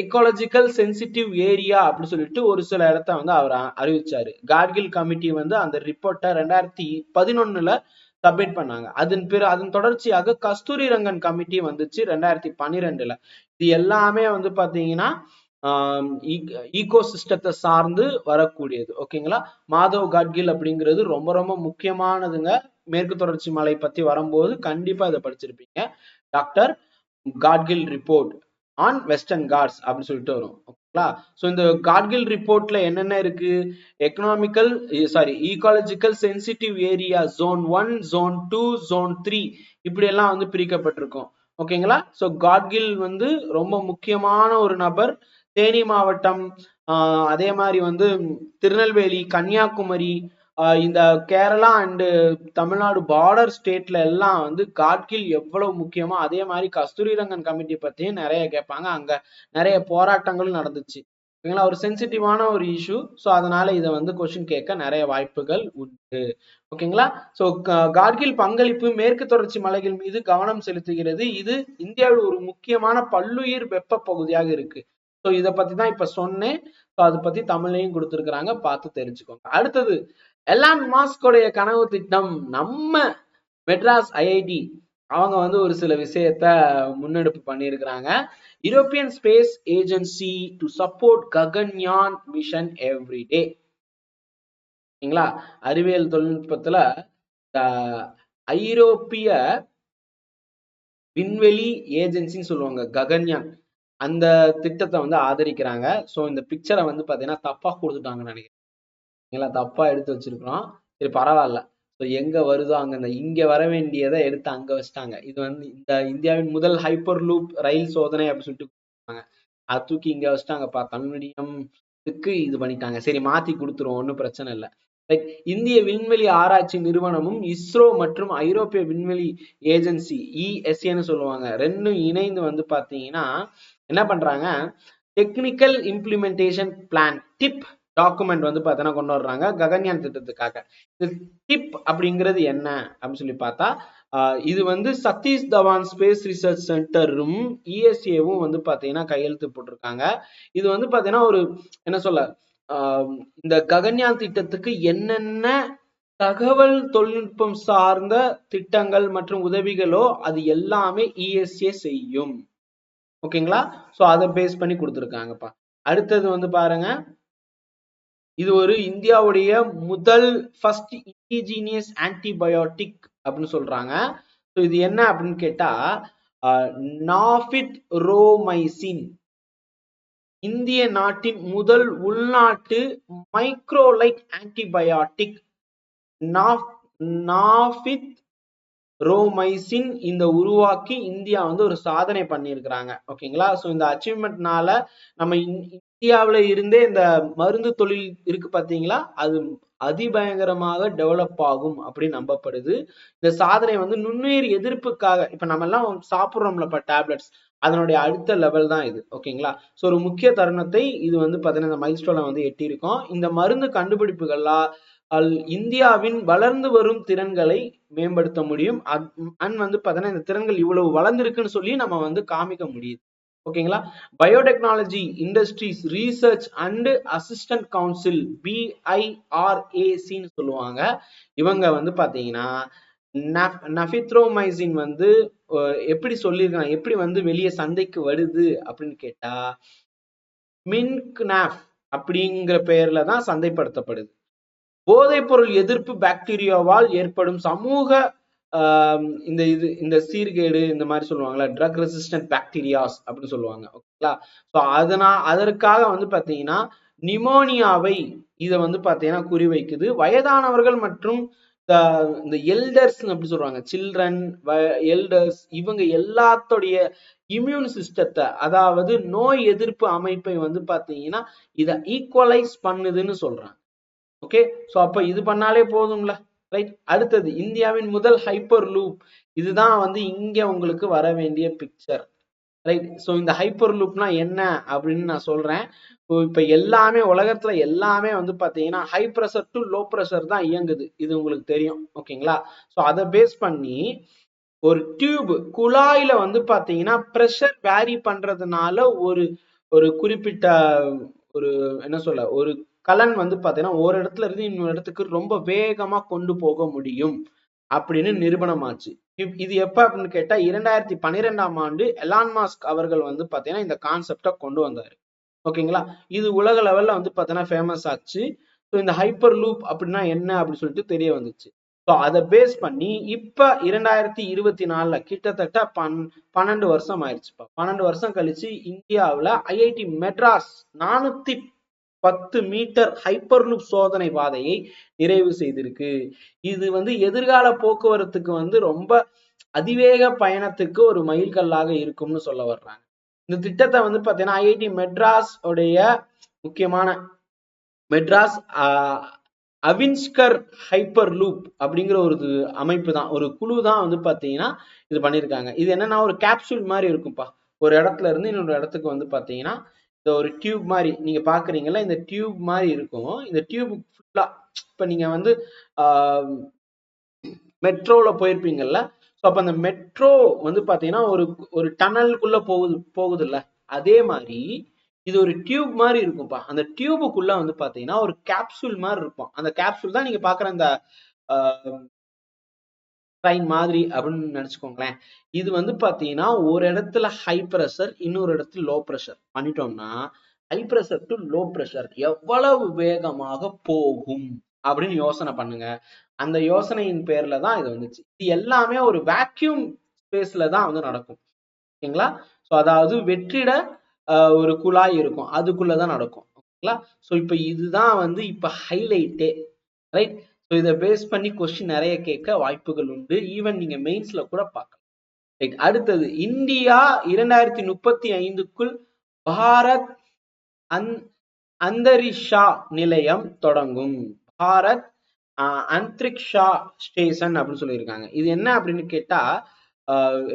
எக்காலஜிக்கல் சென்சிட்டிவ் ஏரியா அப்படின்னு சொல்லிட்டு ஒரு சில இடத்த வந்து அவர் அறிவிச்சாரு. காட்கில் கமிட்டி வந்து அந்த ரிப்போர்ட்டை 2011 சப்மிட் பண்ணாங்க. அதன் தொடர்ச்சியாக கஸ்தூரி ரங்கன் கமிட்டி வந்துச்சு 2012. இது எல்லாமே வந்து பாத்தீங்கன்னா ஈகோ சிஸ்டத்தை சார்ந்து வரக்கூடியது. ஓகேங்களா. மாதவ் காட்கில் அப்படிங்கிறது ரொம்ப ரொம்ப முக்கியமானதுங்க. மேற்கு தொடர்ச்சி மலை பத்தி வரும்போது கண்டிப்பா இதை படிச்சிருப்பீங்க. Doctor Gadgil report on Western Ghats அப்படின்னு சொல்லிட்டு வரும். ஓகேங்களா. ஸோ இந்த காட்கில் ரிப்போர்ட்ல என்னென்ன இருக்கு? Ecological sensitive area zone 1, zone 2, zone 3 இப்படி எல்லாம் வந்து பிரிக்கப்பட்டிருக்கும். ஓகேங்களா. ஸோ காட்கில் வந்து ரொம்ப முக்கியமான ஒரு நபர். தேனி மாவட்டம், அதே மாதிரி வந்து திருநெல்வேலி, கன்னியாகுமரி, இந்த கேரளா அண்டு தமிழ்நாடு பார்டர் ஸ்டேட்ல எல்லாம் வந்து காட்கில் எவ்வளவு முக்கியமோ அதே மாதிரி கஸ்தூரி ரங்கன் கமிட்டி பத்தியும் நிறைய கேட்பாங்க. அங்க நிறைய போராட்டங்களும் நடந்துச்சு. ஓகேங்களா, ஒரு சென்சிட்டிவான ஒரு இஷ்யூ. ஸோ அதனால இதை வந்து கொஸ்டின் கேட்க நிறைய வாய்ப்புகள் உண்டு. ஓகேங்களா. ஸோ கார்கில் பங்களிப்பு மேற்கு தொடர்ச்சி மலைகள் மீது கவனம் செலுத்துகிறது. இது இந்தியாவில் ஒரு முக்கியமான பல்லுயிர் வெப்ப பகுதியாக இருக்கு. ஸோ இதை பத்தி தான் இப்ப சொன்னேன். ஸோ அதை பத்தி தமிழையும் கொடுத்துருக்குறாங்க, பார்த்து தெரிஞ்சுக்கோங்க. அடுத்தது எலான் மாஸ்கோடைய கனவு திட்டம். நம்ம மெட்ராஸ் ஐஐடி அவங்க வந்து ஒரு சில விஷயத்த முன்னெடுப்பு பண்ணியிருக்கிறாங்க. European space agency to support Gaganyaan mission everyday. சரிங்களா, அறிவியல் தொழில்நுட்பத்துல ஐரோப்பிய விண்வெளி ஏஜென்சின்னு சொல்லுவாங்க, ககன்யான், அந்த திட்டத்தை வந்து ஆதரிக்கிறாங்க. ஸோ இந்த பிக்சரை வந்து பாத்தீங்கன்னா தப்பா கொடுத்துட்டாங்கன்னு நினைக்கிறேன், தப்பா எடுத்து வச்சிருக்கிறோம். சரி பரவாயில்ல. ஸோ எங்க வருதோ அங்க இங்க வர வேண்டியதை எடுத்து அங்க வச்சுட்டாங்க. இது வந்து இந்த இந்தியாவின் முதல் ஹைப்பர் லூப் ரயில் சோதனை அப்படின்னு சொல்லிட்டு அது தூக்கி இங்க வச்சுட்டாங்கப்பா. தமிழ் மீடியம்க்கு இது பண்ணிட்டாங்க. சரி மாத்தி கொடுத்துருவோம், ஒன்றும் பிரச்சனை இல்லை. ரைட். இந்திய விண்வெளி ஆராய்ச்சி நிறுவனமும் இஸ்ரோ மற்றும் ஐரோப்பிய விண்வெளி ஏஜென்சி இஎஸ்ஏன்னு சொல்லுவாங்க, ரெண்டும் இணைந்து வந்து பாத்தீங்கன்னா என்ன பண்றாங்க, technical implementation plan TIP document வந்து பார்த்தீங்கன்னா கொண்டு வர்றாங்க ககன்யான் திட்டத்துக்காக. இந்த டிப் அப்படிங்கிறது என்ன அப்படின்னு சொல்லி பார்த்தா, இது வந்து சதீஷ் தவான் ஸ்பேஸ் ரிசர்ச் சென்டரும் இஎஸ்ஏவும் வந்து பார்த்தீங்கன்னா கையெழுத்து போட்டிருக்காங்க. இது வந்து பார்த்தீங்கன்னா ஒரு என்ன சொல்ல, இந்த ககன்யான் திட்டத்துக்கு என்னென்ன தகவல் தொழில்நுட்பம் சார்ந்த திட்டங்கள் மற்றும் உதவிகளோ அது எல்லாமே இஎஸ்ஏ செய்யும். ஓகேங்களா. சோ அதை பேஸ் பண்ணி கொடுத்துருக்காங்கப்பா. அடுத்தது வந்து பாருங்க, இது ஒரு இந்தியாவுடைய முதல் ஃபர்ஸ்ட் இண்டிஜினியஸ் ஆன்டிபயோட்டிக் அப்படின்னு சொல்றாங்க. ஸோ இது என்ன அப்படின்னு கேட்டா நாஃபிட் ரோமைசின், இந்திய நாட்டின் முதல் உள்நாட்டு மைக்ரோலைட் ஆன்டிபயோட்டிக் நாஃபிட் ரோமைசின் இந்த உருவாக்கி இந்தியா வந்து ஒரு சாதனை பண்ணியிருக்கிறாங்க. ஓகேங்களா. ஸோ இந்த அச்சீவ்மெண்ட்னால நம்ம இந்தியாவில இருந்தே இந்த மருந்து தொழில் இருக்கு பார்த்தீங்களா, அது அதிபயங்கரமாக டெவலப் ஆகும் அப்படின்னு நம்பப்படுது. இந்த சாதனை வந்து நுண்ணுயிர் எதிர்ப்புக்காக, இப்ப நம்ம எல்லாம் சாப்பிட்றோம்லப்பா டேப்லெட்ஸ், அதனுடைய அடுத்த லெவல் தான் இது. ஓகேங்களா. ஸோ ஒரு முக்கிய தருணத்தை இது வந்து பார்த்தீங்கன்னா இந்த மைல்ஸ்டோனை வந்து எட்டியிருக்கோம். இந்த மருந்து கண்டுபிடிப்புகள்லாம் இந்தியாவின் வளர்ந்து வரும் திறன்களை மேம்படுத்த முடியும். அண்ட் வந்து பார்த்தீங்கன்னா இந்த திறன்கள் இவ்வளவு வளர்ந்துருக்குன்னு சொல்லி நம்ம வந்து காமிக்க முடியுது. ஓகேங்களா. Biotechnology industries research and assistant council BIRACன்னு சொல்லுவாங்க. இவங்க வந்து பாத்தீங்கன்னா நஃபித்ரோமைசின் வந்து எப்படி சொல்லியிருக்காங்க, எப்படி வந்து வெளியே சந்தைக்கு வருது அப்படின்னு கேட்டா மின்க்னாஃப் அப்படிங்கிற பெயர்ல தான் சந்தைப்படுத்தப்படுது. போதைப்பொருள் எதிர்ப்பு பாக்டீரியாவால் ஏற்படும் சமூக இந்த சீர்கேடு இந்த மாதிரி சொல்லுவாங்களா, ட்ரக் ரெசிஸ்டன்ட் பாக்டீரியாஸ் அப்படின்னு சொல்லுவாங்க. ஓகேங்களா. ஸோ அதற்காக வந்து பாத்தீங்கன்னா நிமோனியாவை இதை வந்து பாத்தீங்கன்னா குறிவைக்குது. வயதானவர்கள் மற்றும் இந்த எல்டர்ஸ் அப்படி சொல்றாங்க, சில்ட்ரன் எல்டர்ஸ், இவங்க எல்லாத்துடைய இம்யூன் சிஸ்டத்தை, அதாவது நோய் எதிர்ப்பு அமைப்பை வந்து பாத்தீங்கன்னா இதை ஈக்குவலைஸ் பண்ணுதுன்னு சொல்றாங்க. ஓகே. சோ அப்ப இது பண்ணாலே போதும்ல. ரைட். அடுத்தது இந்தியாவின் முதல் ஹைப்பர் லூப். இதுதான் வந்து இங்க உங்களுக்கு வர வேண்டிய பிக்சர். ரைட். சோ இந்த ஹைப்பர் லூப்னா என்ன அப்படின்னு நான் சொல்றேன். இப்ப எல்லாமே உலகத்துல எல்லாமே வந்து பாத்தீங்கன்னா high pressure to low pressure தான் இயங்குது, இது உங்களுக்கு தெரியும். ஓகேங்களா. சோ அதை பேஸ் பண்ணி ஒரு டியூப் குழாயில வந்து பாத்தீங்கன்னா ப்ரெஷர் வேரி பண்றதுனால ஒரு குறிப்பிட்ட ஒரு என்ன சொல்ல, ஒரு கலன் வந்து பாத்தீங்கன்னா ஒரு இடத்துல இருந்து இன்னொரு இடத்துக்கு ரொம்ப வேகமா கொண்டு போக முடியும் அப்படின்னு நிரூபணம் ஆச்சு. இது எப்ப அப்படின்னு கேட்டா 2012ஆம் ஆண்டு எலான் மாஸ்க் அவர்கள் வந்து பாத்தீங்கன்னா இந்த கான்செப்டை கொண்டு வந்தாரு. ஓகேங்களா. இது உலக லெவல்ல வந்து பாத்தீங்கன்னா ஃபேமஸ் ஆச்சு. ஸோ இந்த ஹைப்பர் லூப் அப்படின்னா என்ன அப்படின்னு சொல்லிட்டு தெரிய வந்துச்சு. ஸோ அதை பேஸ் பண்ணி இப்ப 2024 கிட்டத்தட்ட 12 வருஷம் ஆயிடுச்சுப்பா. 12 வருஷம் கழிச்சு இந்தியாவில் IIT Madras 410 metre hyperloop சோதனை பாதையை நிறைவு செய்திருக்கு. இது வந்து எதிர்கால போக்குவரத்துக்கு வந்து ரொம்ப அதிவேக பயணத்துக்கு ஒரு மைல்கல்லாக இருக்கும்னு சொல்ல வர்றாங்க. இந்த திட்டத்தை வந்து பாத்தீங்கன்னா ஐஐடி மெட்ராஸ் உடைய முக்கியமான மெட்ராஸ் அவின்ஸ்கர் ஹைப்பர் லூப் அப்படிங்கிற ஒரு அமைப்பு தான், ஒரு குழு தான் வந்து பாத்தீங்கன்னா இது பண்ணியிருக்காங்க. இது என்னன்னா ஒரு கேப்சூல் மாதிரி இருக்கும்பா. ஒரு இடத்துல இருந்து இன்னொரு இடத்துக்கு வந்து பாத்தீங்கன்னா இந்த ஒரு டியூப் மாதிரி நீங்க பாக்குறீங்கல்ல, இந்த டியூப் மாதிரி இருக்கும். இந்த டியூப் ஃபுல்லா இப்ப நீங்க வந்து மெட்ரோல போயிருப்பீங்கல்ல. ஸோ அப்ப அந்த மெட்ரோ வந்து பாத்தீங்கன்னா ஒரு ஒரு டனலுக்குள்ள போகுதுல்ல, அதே மாதிரி இது ஒரு டியூப் மாதிரி இருக்கும்பா. அந்த டியூபுக்குள்ள வந்து பாத்தீங்கன்னா ஒரு கேப்சூல் மாதிரி இருக்கும். அந்த கேப்சூல் தான் நீங்க பாக்குற அந்த ட்ரெயின் மாதிரி அப்படின்னு நினைச்சுக்கோங்களேன். இது வந்து பாத்தீங்கன்னா ஒரு இடத்துல ஹை ப்ரெஷர், இன்னொரு இடத்துல லோ ப்ரெஷர் பண்ணிட்டோம்னா, high pressure to low pressure எவ்வளவு வேகமாக போகும் அப்படின்னு யோசனை பண்ணுங்க. அந்த யோசனையின் பேர்ல தான் இது வந்துச்சு. இது எல்லாமே ஒரு வேக்யூம் ஸ்பேஸ்ல தான் வந்து நடக்கும். ஓகேங்களா? ஸோ அதாவது வெற்றிட ஒரு குழாய் இருக்கும், அதுக்குள்ளதான் நடக்கும். ஓகேங்களா? ஸோ இப்ப இதுதான் வந்து இப்ப ஹைலைட்டே, ரைட்? ஸோ இதை பேஸ் பண்ணி கொஸ்டின் நிறைய கேட்க வாய்ப்புகள் உண்டு. ஈவன் நீங்க மெயின்ஸ்ல கூட பார்க்கலாம். ரைட். அடுத்தது, இந்தியா 2035க்குள் பாரத் அந்தரிக்ஷா நிலையம் தொடங்கும். பாரத் அந்தரிக்ஷா ஸ்டேஷன் அப்படின்னு சொல்லியிருக்காங்க. இது என்ன அப்படின்னு கேட்டா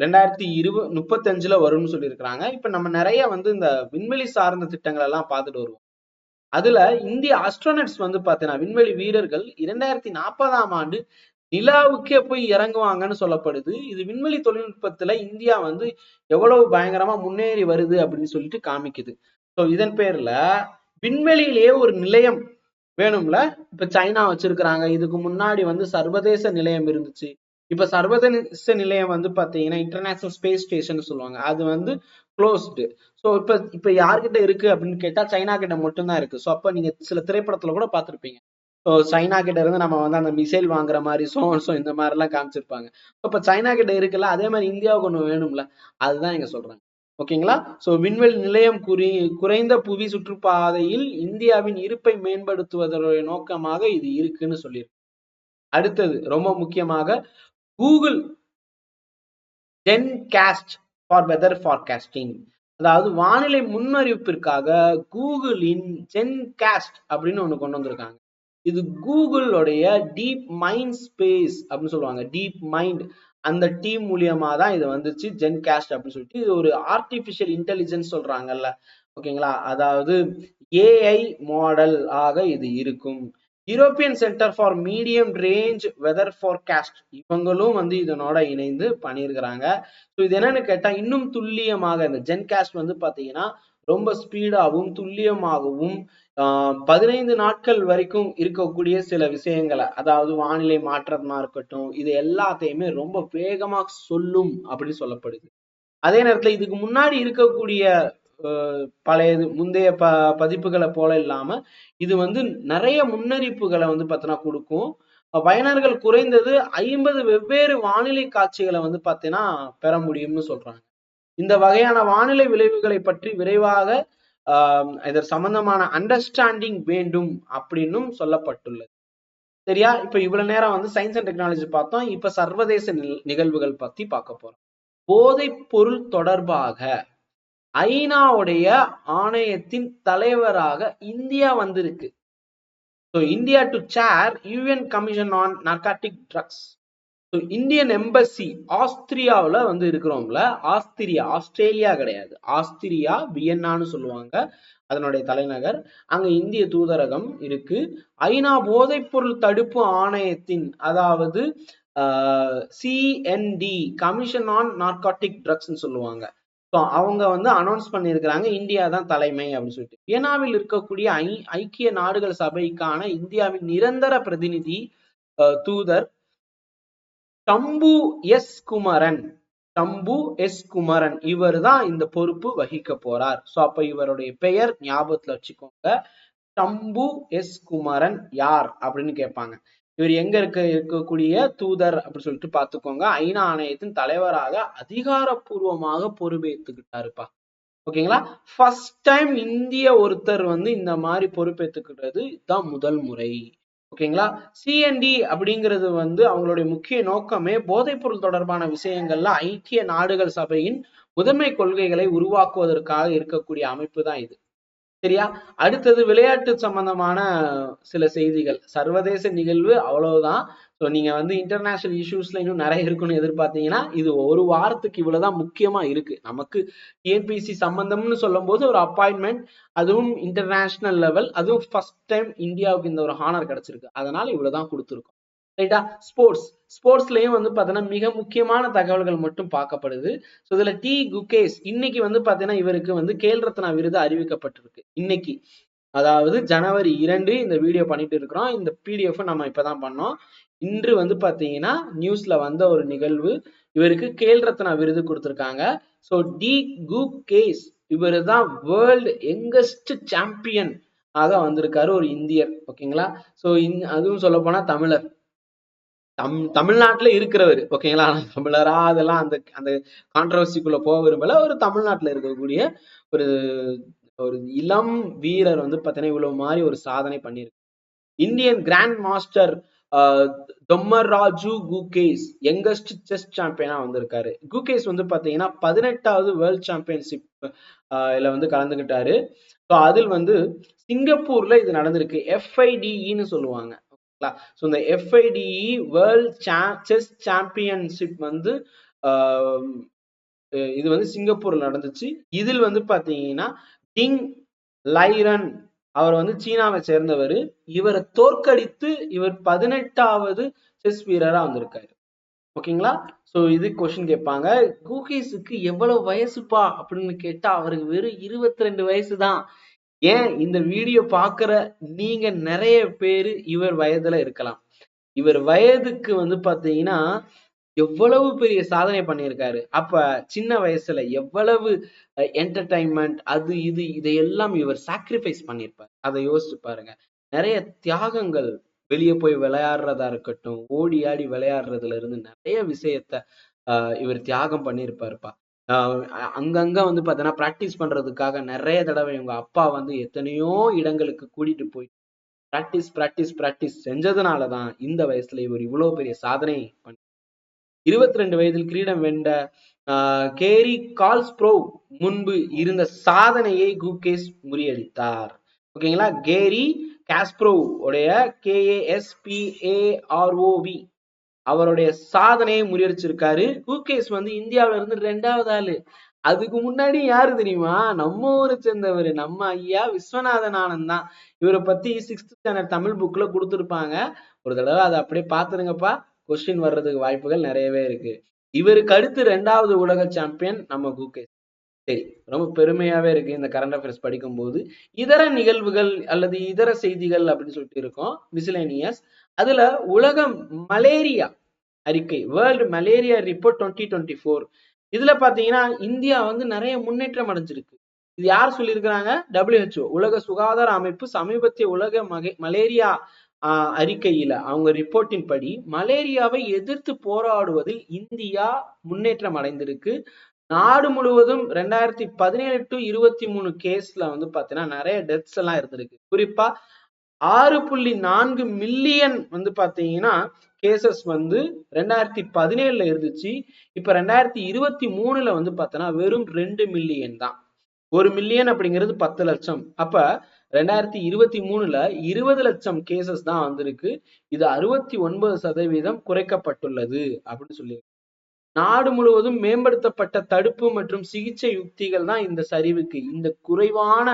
2035 வரும்னு சொல்லியிருக்கிறாங்க. இப்ப நம்ம நிறைய வந்து இந்த விண்வெளி சார்ந்த திட்டங்கள் எல்லாம் பார்த்துட்டு வருவோம். அதுல இந்திய ஆஸ்ட்ரோனட்ஸ் வந்து பாத்தீங்கன்னா விண்வெளி வீரர்கள் 2040ஆம் ஆண்டு நிலாவுக்கே போய் இறங்குவாங்கன்னு சொல்லப்படுது. இது விண்வெளி தொழில்நுட்பத்துல இந்தியா வந்து எவ்வளவு பயங்கரமா முன்னேறி வருது அப்படின்னு சொல்லிட்டு காமிக்குது. ஸோ இதன் பேர்ல விண்வெளியிலேயே ஒரு நிலையம் வேணும்ல. இப்ப சைனா வச்சிருக்கிறாங்க, இதுக்கு முன்னாடி வந்து சர்வதேச நிலையம் இருந்துச்சு. இப்ப சர்வதேச நிலையம் வந்து பாத்தீங்கன்னா இன்டர்நேஷனல் ஸ்பேஸ் ஸ்டேஷன் சொல்லுவாங்க, அது வந்து க்ளோஸ்டு. ஸோ இப்ப யார்கிட்ட இருக்கு அப்படின்னு கேட்டா சைனா கிட்ட மட்டும்தான் இருக்கு. ஸோ அப்ப நீங்க சில திரைப்படத்துல கூட பார்த்திருப்பீங்க, ஸோ சைனா கிட்ட இருந்து நம்ம வந்து அந்த மிசைல் வாங்குற மாதிரி ஸோ இந்த மாதிரி எல்லாம் காமிச்சிருப்பாங்க. இப்ப சைனா கிட்ட இருக்குல்ல, அதே மாதிரி இந்தியாவுக்கு ஒண்ணு வேணும்ல, அதுதான் இங்க சொல்றாங்க. ஓகேங்களா? சோ விண்வெளி நிலையம் குறைந்த புவி சுற்றுப்பாதையில் இந்தியாவின் இருப்பை மேம்படுத்துவதோட நோக்கமாக இது இருக்குன்னு சொல்லியிருக்கு. அடுத்தது ரொம்ப முக்கியமாக, கூகுள் ஜென்காஸ்ட் ஃபார் வெதர் ஃபார்காஸ்டிங், அதாவது வானிலை முன்னறிவிப்பிற்காக கூகுளின் ஜென்காஸ்ட் அப்படின்னு ஒண்ணு கொண்டு வந்திருக்காங்க. இது கூகுளோடைய டீப் மைண்ட் ஸ்பேஸ் அப்படின்னு சொல்லுவாங்க. டீப் மைண்ட் அந்த டீம் மூலியமா தான் இது வந்துச்சு, ஜென்காஸ்ட் அப்படின்னு சொல்லிட்டு. இது ஒரு ஆர்டிபிஷியல் இன்டெலிஜென்ஸ் சொல்றாங்கல்ல, ஓகேங்களா? அதாவது ஏஐ மாடல் ஆக இது இருக்கும். European centre for medium range weather forecast இவங்களும் வந்து இதனோட இணைந்து பண்ணியிருக்கிறாங்க. ஸோ இது என்னன்னு கேட்டா இன்னும் துல்லியமாக இந்த ஜென்காஸ்ட் வந்து பாத்தீங்கன்னா ரொம்ப ஸ்பீடாகவும் துல்லியமாகவும் 15 நாட்கள் வரைக்கும் இருக்கக்கூடிய சில விஷயங்களை, அதாவது வானிலை மாற்றமா இருக்கட்டும், இது எல்லாத்தையுமே ரொம்ப வேகமா சொல்லும் அப்படின்னு சொல்லப்படுது. அதே நேரத்துல இதுக்கு முன்னாடி இருக்கக்கூடிய பழைய முந்தைய பதிப்புகளை போல இல்லாம இது வந்து நிறைய முன்னறிப்புகளை வந்து பார்த்தீங்கன்னா கொடுக்கும். பயனர்கள் குறைந்தது 50 வெவ்வேறு வானிலை காட்சிகளை வந்து பார்த்தீங்கன்னா பெற முடியும்னு சொல்றாங்க. இந்த வகையான வானிலை விளைவுகளை பற்றி விரைவாக இதற்கு சம்பந்தமான அண்டர்ஸ்டாண்டிங் வேண்டும் அப்படின்னும் சொல்லப்பட்டுள்ளது. சரியா? இப்ப இவ்வளவு நேரம் வந்து சயின்ஸ் அண்ட் டெக்னாலஜி பார்த்தோம். இப்ப சர்வதேச நிகழ்வுகள் பத்தி பார்க்க போறோம். போதைப் பொருள் தொடர்பாக ஐநாவுடைய ஆணையத்தின் தலைவராக இந்தியா வந்திருக்கு. So India to chair UN Commission on Narcotic Drugs. So Indian embassy ஆஸ்திரியாவில் வந்து இருக்கிறோம்ல, ஆஸ்திரேலியா கிடையாது, ஆஸ்திரியா, வியன்னான்னு சொல்லுவாங்க அதனுடைய தலைநகர். அங்க இந்திய தூதரகம் இருக்கு. ஐநா போதைப்பொருள் தடுப்பு ஆணையத்தின், அதாவது CND, commission on narcotic drugs சொல்லுவாங்க. அவங்க வந்து அனௌன்ஸ் பண்ணியிருக்கிறாங்க இந்தியா தான் தலைமை அப்படின்னு சொல்லிட்டு. வியன்னாவில் இருக்கக்கூடிய ஐக்கிய நாடுகள் சபைக்கான இந்தியாவின் நிரந்தர பிரதிநிதி தூதர் சம்பு எஸ் குமரன் இவர் தான் இந்த பொறுப்பு வகிக்க போறார். சோ அப்ப இவருடைய பெயர் ஞாபகத்துல வச்சுக்கோங்க, சம்பு எஸ் குமரன் யார் அப்படின்னு கேட்பாங்க. இவர் எங்க இருக்கக்கூடிய தூதர் அப்படின்னு சொல்லிட்டு பாத்துக்கோங்க. ஐநா ஆணையத்தின் தலைவராக அதிகாரப்பூர்வமாக பொறுப்பேற்றுக்கிட்டாருப்பா. ஓகேங்களா? ஃபர்ஸ்ட் டைம் இந்திய ஒருத்தர் வந்து இந்த மாதிரி பொறுப்பேற்றுக்கிறது தான் முதல் முறை. ஓகேங்களா? சிஎன்டி அப்படிங்கிறது வந்து அவங்களுடைய முக்கிய நோக்கமே போதைப்பொருள் தொடர்பான விஷயங்கள்ல ஐக்கிய நாடுகள் சபையின் முதன்மை கொள்கைகளை உருவாக்குவதற்காக இருக்கக்கூடிய அமைப்பு தான் இது. சரியா? அடுத்தது விளையாட்டு சம்பந்தமான சில செய்திகள். சர்வதேச நிகழ்வு அவ்வளவுதான். ஸோ நீங்க வந்து இன்டர்நேஷனல் இஷ்யூஸ்ல இன்னும் நிறைய இருக்குன்னு எதிர்பார்த்தீங்கன்னா இது ஒரு வாரத்துக்கு இவ்வளவுதான் முக்கியமா இருக்கு. நமக்கு டிஎன்பிஎஸ்சி சம்பந்தம்னு சொல்லும் போது ஒரு அப்பாயின்மெண்ட், அதுவும் இன்டர்நேஷனல் லெவல், அதுவும் ஃபர்ஸ்ட் டைம் இந்தியாவுக்கு இந்த ஒரு ஹானர் கிடைச்சிருக்கு. அதனால இவ்வளவுதான் கொடுத்துருக்கோம். ரைட்டா? ஸ்போர்ட்ஸ்லயும் வந்து பாத்தீங்கன்னா மிக முக்கியமான தகவல்கள் மட்டும் பார்க்கப்படுது. ஸோ இதுல குகேஷ் இன்னைக்கு வந்து பாத்தீங்கன்னா இவருக்கு வந்து கேல் ரத்னா விருது அறிவிக்கப்பட்டிருக்கு இன்னைக்கு. அதாவது ஜனவரி 2 இந்த வீடியோ பண்ணிட்டு இருக்கிறோம். இந்த பிடிஎஃப் நம்ம இப்பதான் பண்ணோம். இன்று வந்து பாத்தீங்கன்னா நியூஸ்ல வந்த ஒரு நிகழ்வு, இவருக்கு கேல் ரத்னா விருது கொடுத்திருக்காங்க. ஸோ குகேஷ் இவரு தான் வேர்ல்டு யங்கஸ்ட் சாம்பியன் ஆக வந்திருக்காரு, ஒரு இந்தியர். ஓகேங்களா? ஸோ அதுவும் சொல்ல போனா தமிழர், தமிழ்நாட்டுல இருக்கிறவர். ஓகேங்களா? தமிழரா அதெல்லாம் அந்த அந்த கான்ட்ரவர்சிக்குள்ள போக விரும்பல. ஒரு தமிழ்நாட்டுல இருக்கக்கூடிய ஒரு ஒரு இளம் வீரர் வந்து பாத்தீங்கன்னா இவ்வளவு மாதிரி ஒரு சாதனை பண்ணிருக்கு. Indian grandmaster Dommaraju Gukesh youngest chess சாம்பியனா வந்திருக்காரு. குகேஷ் வந்து பாத்தீங்கன்னா 18வது வேர்ல்ட் சாம்பியன்ஷிப் வந்து கலந்துகிட்டாரு. அதில் வந்து சிங்கப்பூர்ல இது நடந்திருக்கு. FIDE சொல்லுவாங்க. ஸோ இந்த FIDE வேர்ல்ட் செஸ் சாம்பியன்ஷிப் வந்து இது வந்து சிங்கப்பூர்ல நடந்துச்சு. இதில் வந்து பாத்தீங்கன்னா டிங் லைரன் அவர் வந்து சீனாவை சேர்ந்தவர். இவரை தோற்கடித்து இவர் 18வது செஸ் வீரரா வந்திருக்காரு. ஓகேங்களா? சோ இது கொஸ்டின் கேட்பாங்க. குகேஷுக்கு எவ்வளவு வயசுப்பா அப்படின்னு கேட்டா அவருக்கு வெறும் 22 வயசு தான். ஏன் இந்த வீடியோ பாக்குற நீங்க நிறைய பேரு இவர் வயதுல இருக்கலாம். இவர் வயதுக்கு வந்து பாத்தீங்கன்னா எவ்வளவு பெரிய சாதனை பண்ணியிருக்காரு. அப்ப சின்ன வயசுல எவ்வளவு என்டர்டைன்மெண்ட் அது இது இதையெல்லாம் இவர் சாக்ரிஃபைஸ் பண்ணியிருப்பார். அதை யோசிச்சு பாருங்க. நிறைய தியாகங்கள், வெளியே போய் விளையாடுறதா இருக்கட்டும், ஓடி ஆடி விளையாடுறதுல இருந்து நிறைய விஷயத்த இவர் தியாகம் பண்ணியிருப்பாருப்பா. அங்கங்க வந்து பாத்தீங்கன்னா பிராக்டிஸ் பண்றதுக்காக நிறைய தடவை இவங்க அப்பா வந்து எத்தனையோ இடங்களுக்கு கூட்டிட்டு போய் பிராக்டிஸ் செஞ்சதுனாலதான் இந்த வயசுல இவர் இவ்வளவு பெரிய சாதனை பண்ணி 22 வயதில் கிரீடம் வென்ற கேரி கால்ஸ்ப்ரோவ் முன்பு இருந்த சாதனையை குகேஷ் முறியடித்தார். ஓகேங்களா? கேரி காஸ்ப்ரோவ் உடைய KASPAROV அவருடைய சாதனையை முறியடிச்சிருக்காரு. குகேஷ் வந்து இந்தியாவில இருந்து 2வது ஆளு. அதுக்கு முன்னாடி யாரு தெரியுமா? நம்ம ஊரை சேர்ந்தவர், நம்ம ஐயா விஸ்வநாதன் ஆனந்த் தான். இவரை பத்தி 6th ஸ்டாண்டர்ட் தமிழ் புக்ல கொடுத்திருப்பாங்க. ஒரு தடவை அதை அப்படியே பாத்துருங்கப்பா. கொஸ்டின் வர்றதுக்கு வாய்ப்புகள் நிறையவே இருக்கு. இவருக்கு அடுத்து 2வது உலக சாம்பியன் நம்ம குகேஷ். சரி, ரொம்ப பெருமையாவே இருக்கு இந்த கரண்ட் அஃபேர்ஸ் படிக்கும் போது. இதர நிகழ்வுகள் அல்லது இதர செய்திகள் அப்படின்னு சொல்லிட்டு இருக்கோம், மிசிலேனியஸ். அதுல உலக மலேரியா அறிக்கை, வேர்ல்டு மலேரியா ரிப்போர்ட் 2024, இதுல பாத்தீங்கன்னா இந்தியா வந்து நிறைய முன்னேற்றம் அடைஞ்சிருக்கு. இது யார் சொல்லியிருக்கிறாங்க? WHO, உலக சுகாதார அமைப்பு சமீபத்திய உலக மலேரியா அறிக்கையில அவங்க ரிப்போர்ட்டின் படி மலேரியாவை எதிர்த்து போராடுவதில் இந்தியா முன்னேற்றம் அடைந்திருக்கு. நாடு முழுவதும் 2017 to 23 கேஸ்ல வந்து பாத்தீங்கன்னா நிறைய டெத்ஸ் எல்லாம் இருந்திருக்கு. குறிப்பா 6.4 மில்லியன் வந்து பாத்தீங்கன்னா கேசஸ் வந்து 2017ல இருந்துச்சு. இப்ப 2023ல வந்து பாத்தீங்கன்னா வெறும் 2 மில்லியன் தான். 1 மில்லியன் அப்படிங்கிறது 10 லட்சம். அப்ப 2023ல 20 லட்சம் கேசஸ் தான் வந்திருக்கு. இது 69% குறைக்கப்பட்டுள்ளது அப்படின்னு சொல்லி. நாடு முழுவதும் மேம்படுத்தப்பட்ட தடுப்பு மற்றும் சிகிச்சை யுக்திகள் தான் இந்த சரிவுக்கு, இந்த குறைவான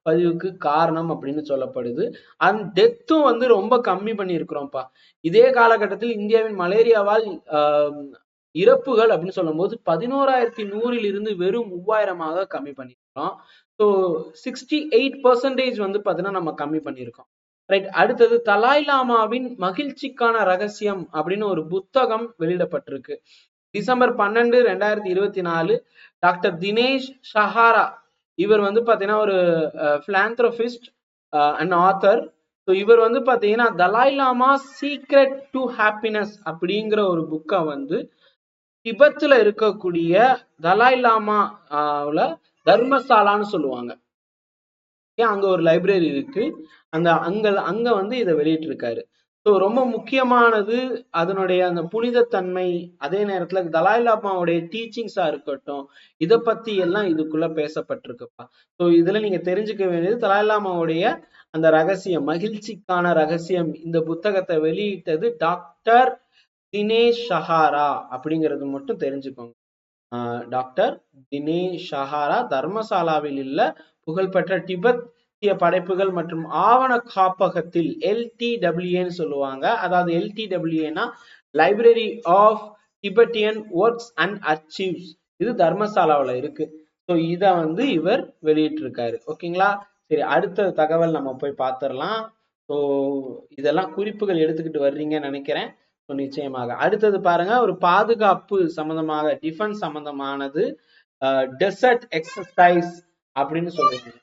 பதிவுக்கு காரணம் அப்படின்னு சொல்லப்படுது. அந்த டெத்தும் வந்து ரொம்ப கம்மி பண்ணியிருக்கிறோம்ப்பா. இதே காலகட்டத்தில் இந்தியாவின் மலேரியாவால் இறப்புகள் அப்படின்னு சொல்லும் போது 11,100 இருந்து வெறும் 3,000 கம்மி பண்ணிருக்கோம். ஸோ 68% வந்து பாத்தீங்கன்னா நம்ம கம்மி பண்ணியிருக்கோம். ரைட். அடுத்தது தலாய் லாமாவின் மகிழ்ச்சிக்கான ரகசியம் அப்படின்னு ஒரு புத்தகம் வெளியிடப்பட்டிருக்கு. டிசம்பர் 12, 2024 டாக்டர் தினேஷ் சஹாரா இவர் வந்து பாத்தீங்கன்னா ஒரு பிலாந்த்ரோபிஸ்ட் அண்ட் ஆத்தர். இவர் வந்து பாத்தீங்கன்னா தலாய் லாமா சீக்ரெட் டு ஹாப்பினஸ் அப்படிங்கிற ஒரு புக்கை வந்து திபெத்ல இருக்கக்கூடிய தலாய் லாமா தர்மசாலான்னு சொல்லுவாங்க, அங்க ஒரு லைப்ரரி இருக்கு, அங்க வந்து இதை வெளியிட்டு இருக்காரு. ஸோ ரொம்ப முக்கியமானது அதனுடைய அந்த புனிதத்தன்மை, அதே நேரத்துல தலாய் லாமாவுடைய டீச்சிங்ஸா இருக்கட்டும், இதை பத்தி எல்லாம் இதுக்குள்ள பேசப்பட்டிருக்குப்பா. ஸோ இதுல நீங்க தெரிஞ்சுக்க வேண்டியது தலாய் லாமாவுடைய அந்த ரகசியம், மகிழ்ச்சிக்கான ரகசியம். இந்த புத்தகத்தை வெளியிட்டது டாக்டர் தினேஷ் சஹாரா அப்படிங்கிறது மட்டும் தெரிஞ்சுக்கோங்க. டாக்டர் தினேஷ் சஹாரா தர்மசாலாவில் உள்ள புகழ்பெற்ற திபெத்திய படைப்புகள் மற்றும் ஆவண காப்பகத்தில் LTWAன்னு சொல்லுவாங்க. அதாவது LTWAனா library of Tibetan works and archives. இது தர்மசாலாவில் இருக்கு. ஸோ இதை வந்து இவர் வெளியிட்டிருக்காரு. ஓகேங்களா? சரி, அடுத்த தகவல் நம்ம போய் பார்த்துடலாம். ஸோ இதெல்லாம் குறிப்புகள் எடுத்துக்கிட்டு வர்றீங்கன்னு நினைக்கிறேன். நிச்சயமாக அடுத்தது பாருங்க, ஒரு பாதுகாப்பு சம்பந்தமாக, டிஃபென்ஸ் சம்பந்தமானது, டெசர்ட் எக்ஸசைஸ் அப்படின்னு சொல்லுவாங்க.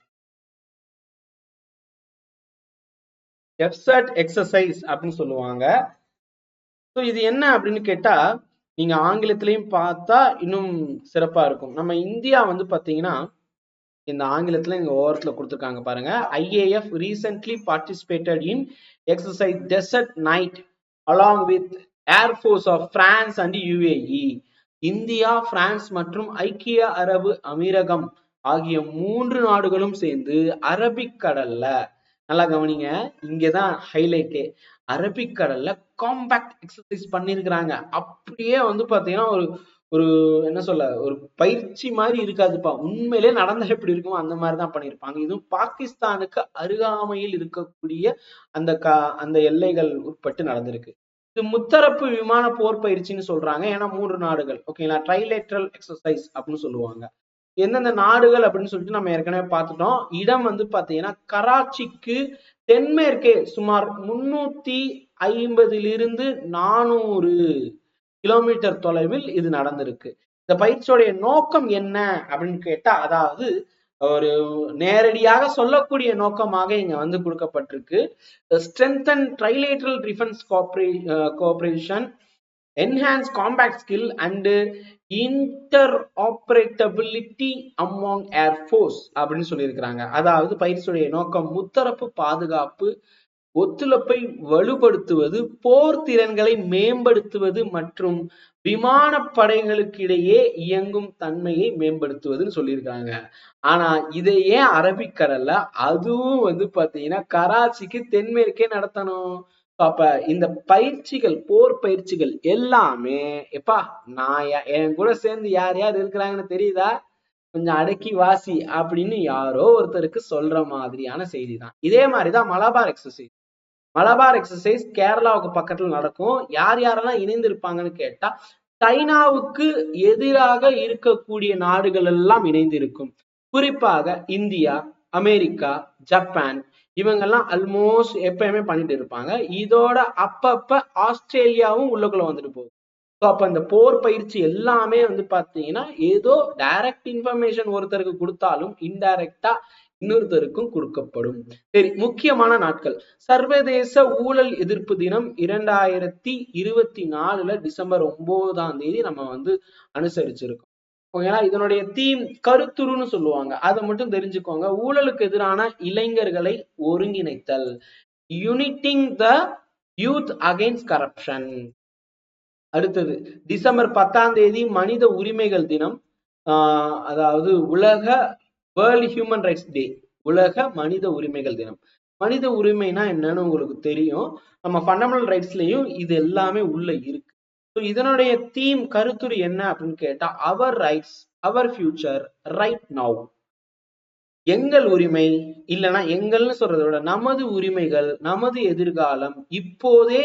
டெசர்ட் எக்ஸசைஸ் அப்படின்னு சொல்லுவாங்க. ஸோ இது என்ன அப்படின்னு கேட்டா, நீங்க ஆங்கிலத்திலையும் பார்த்தா இன்னும் சிறப்பா இருக்கும். நம்ம இந்தியா வந்து பாத்தீங்கன்னா, இந்த ஆங்கிலத்துல இங்க ஓரத்துல கொடுத்துருக்காங்க பாருங்க. IAF recently participated in exercise Desert Night along with Air Force of France and UAE. India, France மற்றும் ஐக்கிய அரபு அமீரகம் ஆகிய 3 நாடுகளும் சேர்ந்து அரபிக்கடல்ல, நல்லா கவனிங்க, இங்கதான் ஹைலைட்டே, அரபிக்கடல்ல காம்பாக்ட் எக்ஸசைஸ் பண்ணிருக்கிறாங்க. அப்படியே வந்து பாத்தீங்கன்னா ஒரு ஒரு என்ன சொல்ல, ஒரு பயிற்சி மாதிரி இருக்காதுப்பா, உண்மையிலே நடந்தா எப்படி இருக்குமோ அந்த மாதிரிதான் பண்ணியிருப்பாங்க. இதுவும் பாகிஸ்தானுக்கு அருகாமையில் இருக்கக்கூடிய அந்த எல்லைகள் உட்பட்டு நடந்திருக்கு. இது முத்தரப்பு விமான போர் பயிற்சின்னு சொல்றாங்க. ஏன்னா 3 நாடுகள், ஓகேங்களா, ட்ரைலேட்ரல் எக்ஸசைஸ் அப்படின்னு சொல்லுவாங்க. எந்தெந்த நாடுகள் அப்படின்னு சொல்லிட்டு நம்ம ஏற்கனவே பார்த்துட்டோம். இடம் வந்து பாத்தீங்கன்னா கராச்சிக்கு தென்மேற்கே சுமார் 350 400 கிலோமீட்டர் தொலைவில் இது நடந்திருக்கு. இந்த பயிற்சியோடைய நோக்கம் என்ன அப்படின்னு கேட்டா, அதாவது ஒரு நேரடியாக சொல்லக்கூடிய நோக்கமாக இங்க வந்து கொடுக்கப்பட்டிருக்கு. strengthen trilateral defense cooperation, enhance combat skill and interoperability among air force அப்படின்னு சொல்லியிருக்கிறாங்க. அதாவது பயிற்சியுடைய நோக்கம் முத்தரப்பு பாதுகாப்பு, ஒத்துழைப்பை வலுப்படுத்துவது, போர் திறன்களை மேம்படுத்துவது மற்றும் விமானப்படைகளுக்கிடையே இயங்கும் தன்மையை மேம்படுத்துவதுன்னு சொல்லியிருக்காங்க. ஆனா இதை ஏன் அரபிக்கடல்ல, அதுவும் வந்து பாத்தீங்கன்னா கராச்சிக்கு தென்மேற்கே நடத்தணும்? அப்ப இந்த பயிற்சிகள், போர் பயிற்சிகள் எல்லாமே எப்பா, நான் என் கூட சேர்ந்து யார் யார் இருக்கிறாங்கன்னு தெரியுதா, கொஞ்சம் அடக்கி வாசி அப்படின்னு யாரோ ஒருத்தருக்கு சொல்ற மாதிரியான செய்தி தான். இதே மாதிரிதான் மலபார் எக்ஸசைஸ். மலபார் எக்ஸசைஸ் கேரளாவுக்கு பக்கத்துல நடக்கும். யார் யாரெல்லாம் இணைந்திருப்பாங்கன்னு கேட்டா, சைனாவுக்கு எதிராக இருக்கக்கூடிய நாடுகள் எல்லாம் இணைந்திருக்கும். குறிப்பாக இந்தியா, அமெரிக்கா, ஜப்பான், இவங்கெல்லாம் ஆல்மோஸ்ட் எப்பயுமே பண்ணிட்டு இருப்பாங்க. இதோட அப்பப்ப ஆஸ்திரேலியாவும் உள்ளுக்குள்ள வந்துட்டு போகுது. அப்ப இந்த போர் பயிற்சி எல்லாமே வந்து பாத்தீங்கன்னா ஏதோ டைரக்ட் இன்ஃபர்மேஷன் ஒருத்தருக்கு கொடுத்தாலும் இன்டைரக்டா இன்னொருத்தருக்கும் கொடுக்கப்படும். சரி, முக்கியமான நாட்கள். சர்வதேச ஊழல் எதிர்ப்பு தினம் 2024 டிசம்பர் 9 நம்ம வந்து அனுசரிச்சிருக்கோம். ஓகேங்களா? இதனுடைய தீம் கருத்துருன்னு சொல்லுவாங்க. அதை மட்டும் தெரிஞ்சுக்கோங்க. ஊழலுக்கு எதிரான இளைஞர்களை ஒருங்கிணைத்தல், யூனிட்டிங் த யூத் அகைன்ஸ்ட் கரப்ஷன். அடுத்தது டிசம்பர் 10 மனித உரிமைகள் தினம். அதாவது உலக வேர்ல்ட் ஹியூமன் ரைட்ஸ் டே, உலக மனித உரிமைகள் தினம். மனித உரிமைனா என்னன்னு உங்களுக்கு தெரியும். நம்ம ஃபண்டமெண்டல் ரைட்ஸ்லயும் இது எல்லாமே உள்ள இருக்கு. இதனுடைய தீம், கருத்துரு என்ன அப்படின்னு கேட்டா, our rights our future right now. எங்கள் உரிமை, இல்லைன்னா எங்கள்னு சொல்றதை விட நமது உரிமைகள், நமது எதிர்காலம் இப்போதே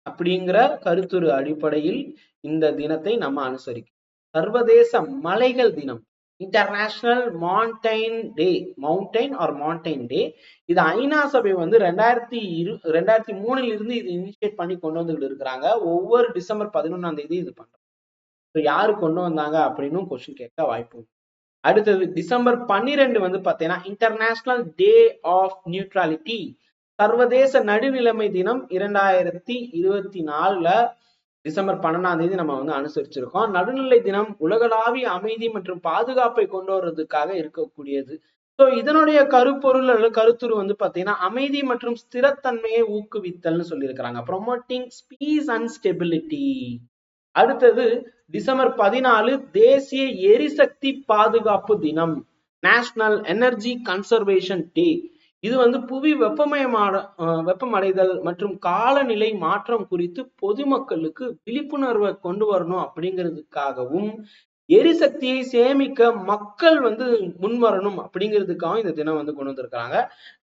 அப்படிங்கிற கருத்துரு அடிப்படையில் இந்த தினத்தை நம்ம அனுசரிக்கிறோம். சர்வதேச மலைகள் தினம், இன்டர்நேஷனல் மவுண்டைன் டே, மவுண்டைன் ஆர் மவுண்டைன் டே. இது ஐநா சபை வந்து 2003 இருந்து இது இனிஷியேட் பண்ணி கொண்டு வந்துட்டு இருக்கிறாங்க. ஒவ்வொரு டிசம்பர் 11 இது பண்றாங்க. யாரு கொண்டு வந்தாங்க அப்படின்னு கொஸ்டின் கேட்க வாய்ப்பு. அடுத்தது டிசம்பர் 12 வந்து பாத்தீங்கன்னா இன்டர்நேஷனல் டே ஆஃப் நியூட்ரலிட்டி, சர்வதேச நடுநிலைமை தினம். 2024 டிசம்பர் 12 நம்ம வந்து அனுசரிச்சிருக்கோம். நடுநிலை தினம் உலகளாவிய அமைதி மற்றும் பாதுகாப்பை கொண்டு வர்றதுக்காக இருக்கக்கூடியது. ஸோ இதனுடைய கருப்பொருள் அல்லது கருத்துரு வந்து பாத்தீங்கன்னா அமைதி மற்றும் ஸ்திரத்தன்மையை ஊக்குவித்தல்னு சொல்லியிருக்கிறாங்க. Promoting peace and stability. அடுத்தது டிசம்பர் 14 தேசிய எரிசக்தி பாதுகாப்பு தினம், நேஷனல் எனர்ஜி கன்சர்வேஷன் டே. இது வந்து புவி வெப்பமடைதல் மற்றும் காலநிலை மாற்றம் குறித்து பொதுமக்களுக்கு விழிப்புணர்வை கொண்டு வரணும் அப்படிங்கிறதுக்காகவும் எரிசக்தியை சேமிக்க மக்கள் வந்து முன்வரணும் அப்படிங்கிறதுக்காகவும் இந்த தினம் வந்து கொண்டு வந்திருக்காங்க.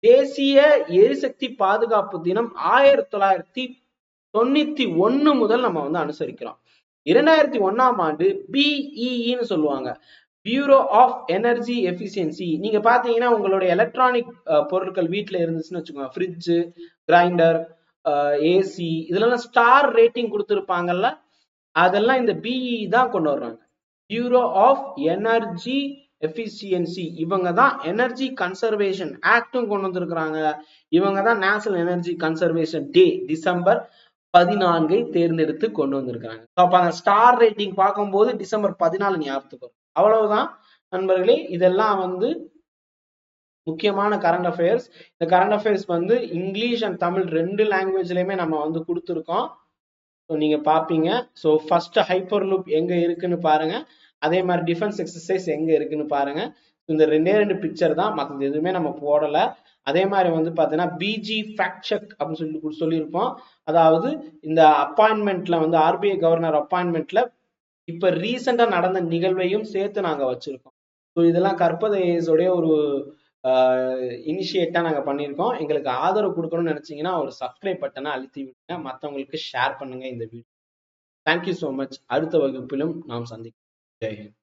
தேசிய எரிசக்தி பாதுகாப்பு தினம் 1991 முதல் நம்ம வந்து அனுசரிக்கிறோம். 2001ஆம் ஆண்டு பிஇன்னு சொல்லுவாங்க, பியூரோ ஆஃப் எனர்ஜி எஃபிஷியன்சி. நீங்க பாத்தீங்கன்னா உங்களுடைய எலக்ட்ரானிக் பொருட்கள் வீட்டுல இருந்துச்சுன்னு வச்சுக்கோங்க, ஃப்ரிட்ஜ், கிரைண்டர், ஏசி, இதெல்லாம் ஸ்டார் ரேட்டிங் கொடுத்துருப்பாங்கல்ல, அதெல்லாம் இந்த பிஇ தான் கொண்டு வர்றாங்க. Bureau of energy efficiency. இவங்க தான் எனர்ஜி கன்சர்வேஷன் ஆக்டும் கொண்டு வந்திருக்கிறாங்க. இவங்க தான் national energy conservation day December 14 தேர்ந்தெடுத்து கொண்டு வந்திருக்காங்க. அப்ப அந்த ஸ்டார் ரேட்டிங் பார்க்கும்போது டிசம்பர் 14 ஞாபகத்துக்கு வரும். அவ்வளவுதான் நண்பர்களே. இதெல்லாம் வந்து முக்கியமான கரண்ட் அஃபேர்ஸ். இந்த கரண்ட் அஃபேர்ஸ் வந்து இங்கிலீஷ் அண்ட் தமிழ் 2 லாங்குவேஜ்லயுமே நம்ம வந்து கொடுத்துருக்கோம். நீங்க பாப்பீங்க. ஸோ ஃபர்ஸ்ட் ஹைப்பர் லூப் எங்க இருக்குன்னு பாருங்க, அதே மாதிரி டிஃபென்ஸ் எக்ஸசைஸ் எங்க இருக்குன்னு பாருங்க. இந்த 2 பிக்சர் தான், மற்றது எதுவுமே நம்ம போடல. அதே மாதிரி வந்து பாத்தீங்கன்னா பிஜி ஃபேக்ட் செக் அப்படின்னு சொல்லியிருப்போம். அதாவது இந்த அப்பாயின்மெண்ட்ல வந்து ஆர்பிஐ கவர்னர் அப்பாயின்மெண்ட்ல இப்ப ரீசெண்டா நடந்த நிகழ்வையும் சேர்த்து நாங்க வச்சிருக்கோம். ஸோ இதெல்லாம் கற்பது ஐஏஎஸ் உடைய ஒரு இனிஷியேட்டா நாங்க பண்ணியிருக்கோம். எங்களுக்கு ஆதரவு கொடுக்கணும்னு நினைச்சீங்கன்னா ஒரு சப்ஸ்கிரைப் பட்டனை அழுத்தி விடுங்க, மற்றவங்களுக்கு ஷேர் பண்ணுங்க இந்த வீடியோ. Thank you so much. அடுத்த வகுப்பிலும் நாம் சந்திப்போம். ஜெய் ஹிந்த்.